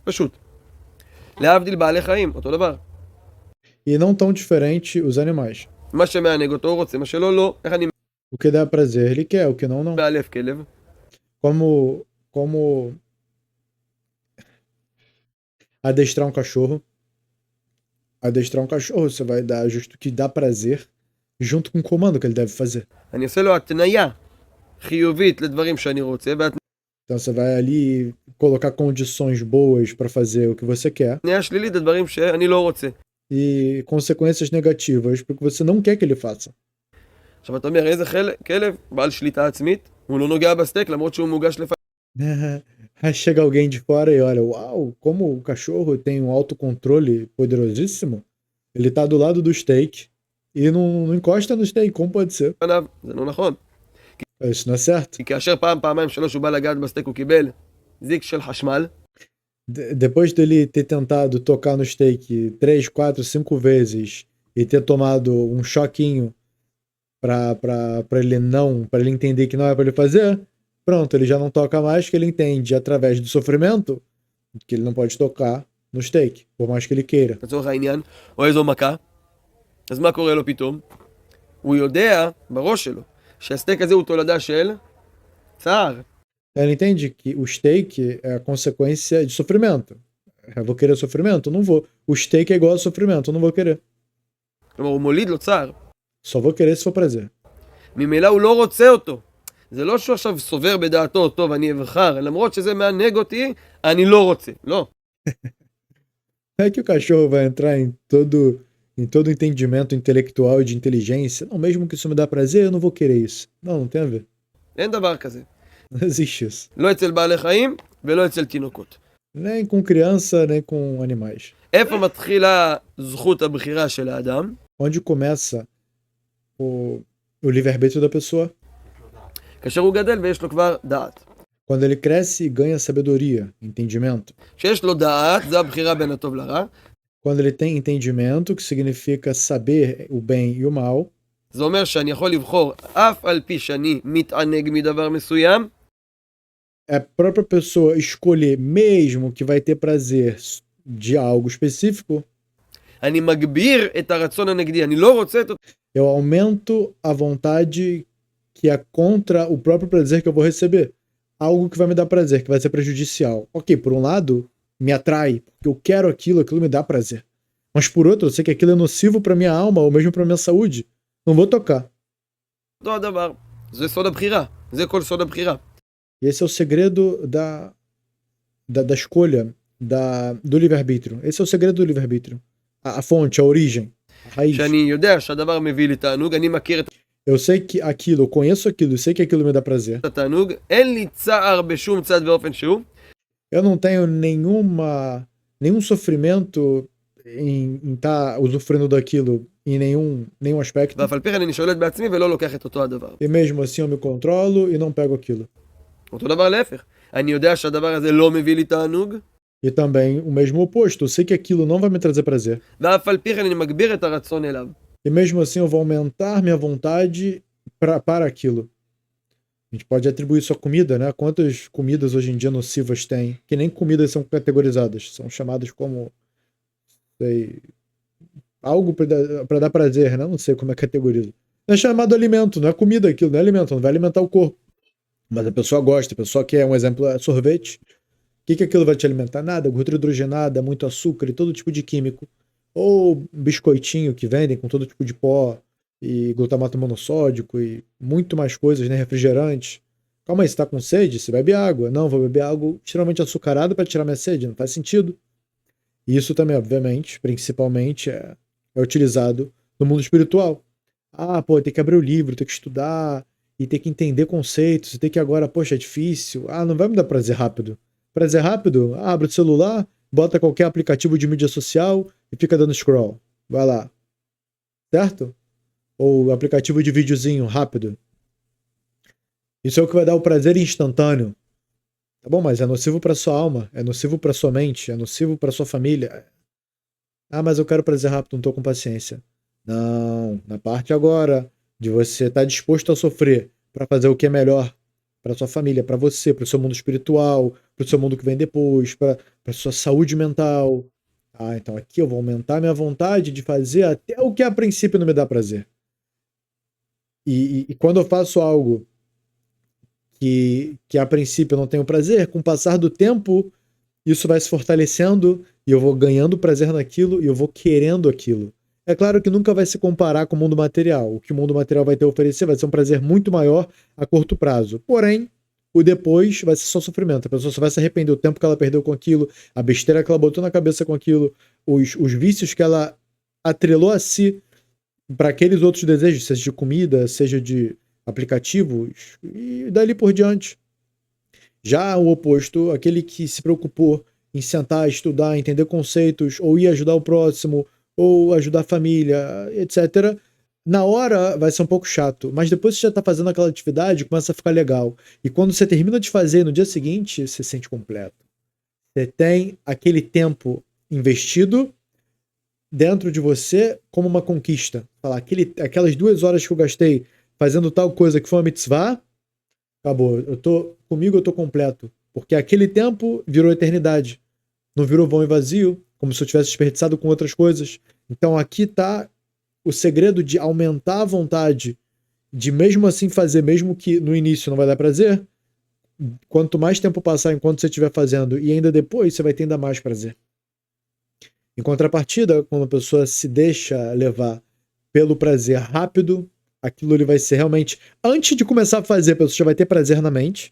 Speaker 2: פשוט. להבדיל בעלי חיים, אותו דבר.
Speaker 1: E não tão diferente os animais.
Speaker 2: מה שמענג אותו הוא רוצה, מה שלא לא. איך אני
Speaker 1: O que dá prazer ele quer, o que não, não.
Speaker 2: מאלף כלב?
Speaker 1: Como adestrar um cachorro. Adestrar um cachorro, você vai dar justo o que dá prazer, junto com o comando que ele deve fazer.
Speaker 2: אני עושה לו התניה חיובית לדברים שאני רוצה,
Speaker 1: Então você vai ali colocar condições boas para fazer o que você quer
Speaker 2: והתניה שלילית לדברים שאני לא רוצה.
Speaker 1: e consequências negativas porque você não quer que ele faça.
Speaker 2: עכשיו אתה אומר, איזה כלב בעל שליטה עצמית, הוא לא נוגע בסטייק למרות שהוא מוגש לפניו.
Speaker 1: Aí chega alguém de fora e olha, uau, como o cachorro tem um autocontrole poderosíssimo, ele tá do lado do steak e não encosta no steak, como pode ser?
Speaker 2: זה לא נכון.
Speaker 1: Isso não é certo.
Speaker 2: כי כאשר פעם, פעמיים, שלוש הוא בא לגעת בסטייק, הוא קיבל זיק של חשמל,
Speaker 1: Depois dele ter tentado tocar no steak 3, 4, 5 vezes e ter tomado um choquinho para ele entender que não é para ele fazer, pronto, ele já não toca mais, que ele entende através do sofrimento que ele não pode tocar no steak, por mais que ele queira.
Speaker 2: לצורך העניין, או איזו מכה, אז מה קורה לו פתאום? הוא יודע בראש שלו שהסטייק הזה הוא תולדה של צער.
Speaker 1: Ele entende que o steak é a consequência de sofrimento. Eu vou querer sofrimento? Não vou. O steak é igual a sofrimento, eu não vou querer.
Speaker 2: כלומר, הוא מוליד לו צער.
Speaker 1: Só vou querer se for prazer.
Speaker 2: ממילא הוא לא רוצה אותו. זה לא שהוא עכשיו סובר בדעתו, טוב, אני אבחר, למרות שזה מענג אותי, אני לא רוצה. לא.
Speaker 1: Não é que o cachorro vai entrar em todo entendimento intelectual e de inteligência. Não, mesmo que isso me dá prazer, eu não vou querer isso. Não tem a ver.
Speaker 2: אין דבר כזה.
Speaker 1: Não existe isso.
Speaker 2: לא אצל בעלי חיים ולא אצל תינוקות.
Speaker 1: Nem com criança, nem com animais.
Speaker 2: איפה מתחילה זכות הבחירה של האדם?
Speaker 1: Onde começa o livre-arbítrio da pessoa?
Speaker 2: כאשר הוא גדל ויש לו כבר דעת.
Speaker 1: Quando ele cresce e ganha sabedoria, entendimento.
Speaker 2: כשיש לו דעת, זה הבחירה בין הטוב לרע.
Speaker 1: Quando ele tem entendimento, que significa saber o bem e o mal,
Speaker 2: זה אומר שאני יכול לבחור, אף על פי שאני מתענג מדבר מסוים,
Speaker 1: é a própria pessoa escolher, mesmo que vai ter prazer de algo específico,
Speaker 2: אני מגביר את הרצון הנגדי, אני לא רוצה את אותו.
Speaker 1: eu aumento a vontade que é contra o próprio prazer que eu vou receber. Algo que vai me dar prazer, que vai ser prejudicial. Ok, por um lado, me atrai, porque eu quero aquilo, aquilo me dá prazer. Mas por outro, eu sei que aquilo é nocivo pra minha alma ou mesmo pra minha saúde. Não vou tocar.
Speaker 2: אותו הדבר. זה סוד הבחירה. זה כל סוד הבחירה.
Speaker 1: E esse é o segredo da escolha, do livre-arbítrio. Esse é o segredo do livre-arbítrio. A fonte, a origem, a raiz.
Speaker 2: שאני יודע שהדבר מביא לי תענוג, אני מכיר את
Speaker 1: Eu sei que aquilo, eu conheço aquilo, eu sei que aquilo me dá prazer.
Speaker 2: התענוג, אין לי צער בשום צד ואופן שהוא.
Speaker 1: Eu não tenho nenhum sofrimento em estar usufruindo daquilo em nenhum aspecto.
Speaker 2: ואף על פי כן אני שולט בעצמי ולא לוקח את אותו הדבר.
Speaker 1: E mesmo assim eu me controlo e não pego aquilo.
Speaker 2: אותו דבר להפך. אני יודע שהדבר הזה לא מביא לי תענוג,
Speaker 1: E também o mesmo oposto. Eu sei que aquilo não vai me trazer prazer.
Speaker 2: ואף על פי כן אני מגביר את הרצון אליו.
Speaker 1: E mesmo assim eu vou aumentar minha vontade para aquilo. A gente pode atribuir isso à comida, né? Quantas comidas hoje em dia nocivas tem? Que nem comidas são categorizadas. São chamadas como, sei, algo para dar prazer, né? Não sei como é categoriza. É chamado alimento, não é comida aquilo, não é alimento, não vai alimentar o corpo. Mas a pessoa gosta, a pessoa quer, um exemplo é sorvete. O que aquilo vai te alimentar? Nada, gordura hidrogenada, muito açúcar e todo tipo de químico. Ou biscoitinho que vendem com todo tipo de pó e glutamato monossódico e muito mais coisas, né? Refrigerante. Calma aí, você tá com sede? Você bebe água. Não, vou beber água extremamente açucarada para tirar minha sede, não faz sentido. E isso também, obviamente, principalmente, é utilizado no mundo espiritual. Ah, pô, tem que abrir o livro, tem que estudar e tem que entender conceitos, e tem que agora, poxa, é difícil. Ah, não vai me dar prazer rápido. Prazer rápido? Abre o celular, bota qualquer aplicativo de mídia social e fica dando scroll. Vai lá. Certo? Ou aplicativo de videozinho rápido. Isso é o que vai dar o prazer instantâneo. Tá bom, mas é nocivo para sua alma, é nocivo para sua mente, é nocivo para sua família. Ah, mas eu quero prazer rápido, não tô com paciência. Não, na parte agora de você estar disposto a sofrer para fazer o que é melhor para sua família, para você, para o seu mundo espiritual, para o seu mundo que vem depois, para sua saúde mental. Ah, então aqui eu vou aumentar minha vontade de fazer até o que a princípio não me dá prazer. E quando eu faço algo que a princípio eu não tenho prazer, com o passar do tempo, isso vai se fortalecendo e eu vou ganhando prazer naquilo e eu vou querendo aquilo. É claro que nunca vai se comparar com o mundo material. O que o mundo material vai ter a oferecer vai ser um prazer muito maior a curto prazo. Porém, o depois vai ser só sofrimento. A pessoa só vai se arrepender do tempo que ela perdeu com aquilo, a besteira que ela botou na cabeça com aquilo, os vícios que ela atrelou a si para aqueles outros desejos, seja de comida, seja de aplicativos, e dali por diante. Já o oposto, aquele que se preocupou em sentar, estudar, entender conceitos, ou ir ajudar o próximo, ou ajudar a família, etc., na hora vai ser um pouco chato, mas depois que você já tá fazendo aquela atividade, começa a ficar legal. E quando você termina de fazer no dia seguinte, você se sente completo. Você tem aquele tempo investido dentro de você como uma conquista. Falar, aquelas 2 horas que eu gastei fazendo tal coisa que foi uma mitzvah, acabou. Comigo eu tô completo. Porque aquele tempo virou eternidade. Não virou vão e vazio, como se eu tivesse desperdiçado com outras coisas. Então aqui tá o segredo de aumentar a vontade de mesmo assim fazer, mesmo que no início não vai dar prazer, quanto mais tempo passar enquanto você estiver fazendo e ainda depois, você vai ter ainda mais prazer. Em contrapartida, quando a pessoa se deixa levar pelo prazer rápido, aquilo ele vai ser realmente... Antes de começar a fazer, a pessoa já vai ter prazer na mente.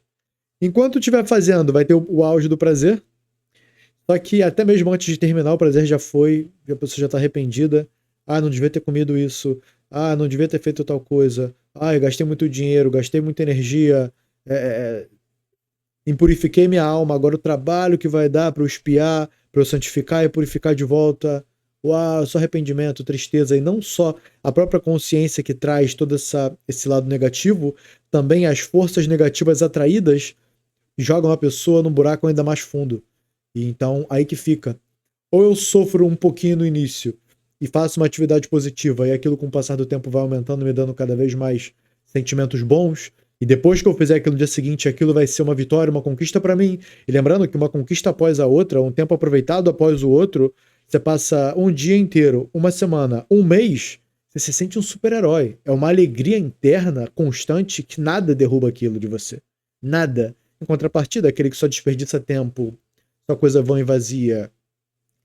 Speaker 1: Enquanto estiver fazendo, vai ter o auge do prazer. Só que até mesmo antes de terminar, o prazer já foi, a pessoa já está arrependida. Ah, não devia ter comido isso. Ah, não devia ter feito tal coisa. Ah, eu gastei muito dinheiro, gastei muita energia. Impurifiquei minha alma. Agora o trabalho que vai dar para eu expiar, para eu santificar e purificar de volta. Uau, só arrependimento, tristeza. E não só a própria consciência que traz todo esse lado negativo, também as forças negativas atraídas jogam a pessoa num buraco ainda mais fundo. E então, aí que fica. Ou eu sofro um pouquinho no início e faço uma atividade positiva e aquilo com o passar do tempo vai aumentando, me dando cada vez mais sentimentos bons, e depois que eu fizer aquilo no dia seguinte, aquilo vai ser uma vitória, uma conquista para mim. E lembrando que uma conquista após a outra, um tempo aproveitado após o outro, você passa um dia inteiro, uma semana, um mês, você se sente um super-herói. É uma alegria interna constante que nada derruba aquilo de você. Nada. Em contrapartida, aquele que só desperdiça tempo, só coisa vã e vazia,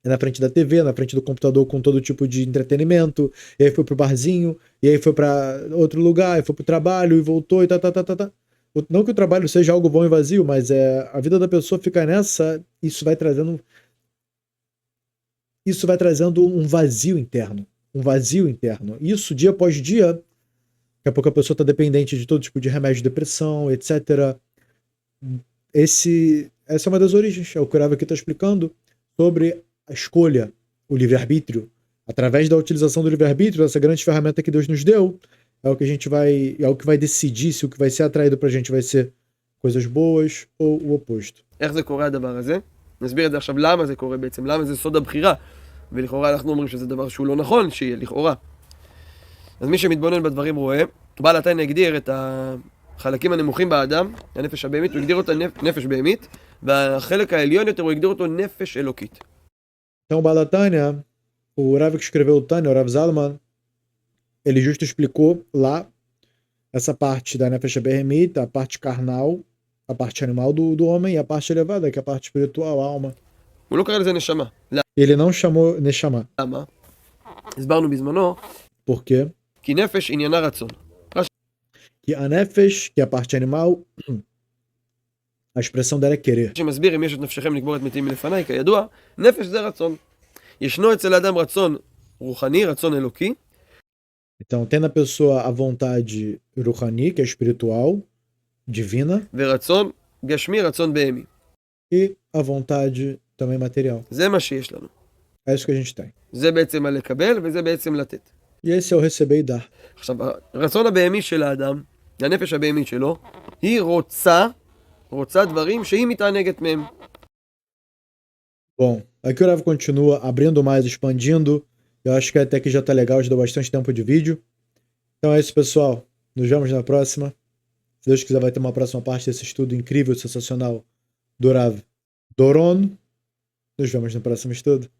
Speaker 1: é na frente da TV, na frente do computador com todo tipo de entretenimento, e aí foi pro barzinho, e aí foi pra outro lugar, e foi pro trabalho, e voltou, e tá. Não que o trabalho seja algo bom e vazio, mas a vida da pessoa fica nessa, isso vai trazendo um vazio interno. Um vazio interno. Isso, dia após dia, daqui a pouco a pessoa está dependente de todo tipo de remédio de depressão, etc. Essa é uma das origens. É o que o Rav aqui está explicando sobre a escolha, o livre-arbítrio. Através da utilização do livre-arbítrio, essa grande ferramenta que Deus nos deu, é o que vai decidir se o que vai ser atraído pra gente vai ser coisas boas ou o oposto.
Speaker 2: איך זה קורה הדבר הזה? נסביר את זה עכשיו למה זה קורה בעצם, למה זה סוד הבחירה. ולכאורה אנחנו אומרים שזה דבר שהוא לא נכון, שיהיה לכאורה. אז מי שמתבונן בדברים רואה, בעל התניא הגדיר את החלקים הנמוכים באדם, הנפש הבהמית, הוא הגדיר אותה נפש בהמית, והחלק העליון יותר הוא הגדיר אותו נפש אלוקית.
Speaker 1: Então, o Balatânia, o Rav que escreveu o Tânia, o Rav Zalman, ele justo explicou lá essa parte da Nefesh Behemit, a parte carnal, a parte animal do homem, e a parte elevada, que é a parte espiritual, a alma.
Speaker 2: הוא לא קרא לזה נשמה.
Speaker 1: Ele não chamou Neshama.
Speaker 2: למה? הסברנו בזמנו,
Speaker 1: Por quê?
Speaker 2: כי נפש עניינה רצון.
Speaker 1: Que a Nefesh, que é a parte animal, a expressão dela é querer.
Speaker 2: שמסביר אם יש את נפשכם לקבור את מתים מלפניי, כידוע, נפש זה רצון. ישנו אצל האדם רצון רוחני, רצון אלוקי.
Speaker 1: Então, tem na pessoa a vontade Ruhani, que é espiritual, divina,
Speaker 2: ורצון גשמי, רצון בהמי.
Speaker 1: e a vontade também material.
Speaker 2: זה מה שיש לנו.
Speaker 1: É isso que a gente tem.
Speaker 2: זה בעצם הלקבל וזה בעצם לתת.
Speaker 1: E esse é o receber e dar.
Speaker 2: עכשיו, הרצון הבהמי של האדם, הנפש הבהמית שלו, היא רוצה דברים שהיא מתענגת מהם.
Speaker 1: Bom, aqui o Rav continua abrindo mais, expandindo. Eu acho que até que já tá legal, já deu bastante tempo de vídeo. Então é isso, pessoal. Nos vemos na próxima. Se Deus quiser, vai ter uma próxima parte desse estudo incrível, sensacional do Rav Doron. Nos vemos no próximo estudo.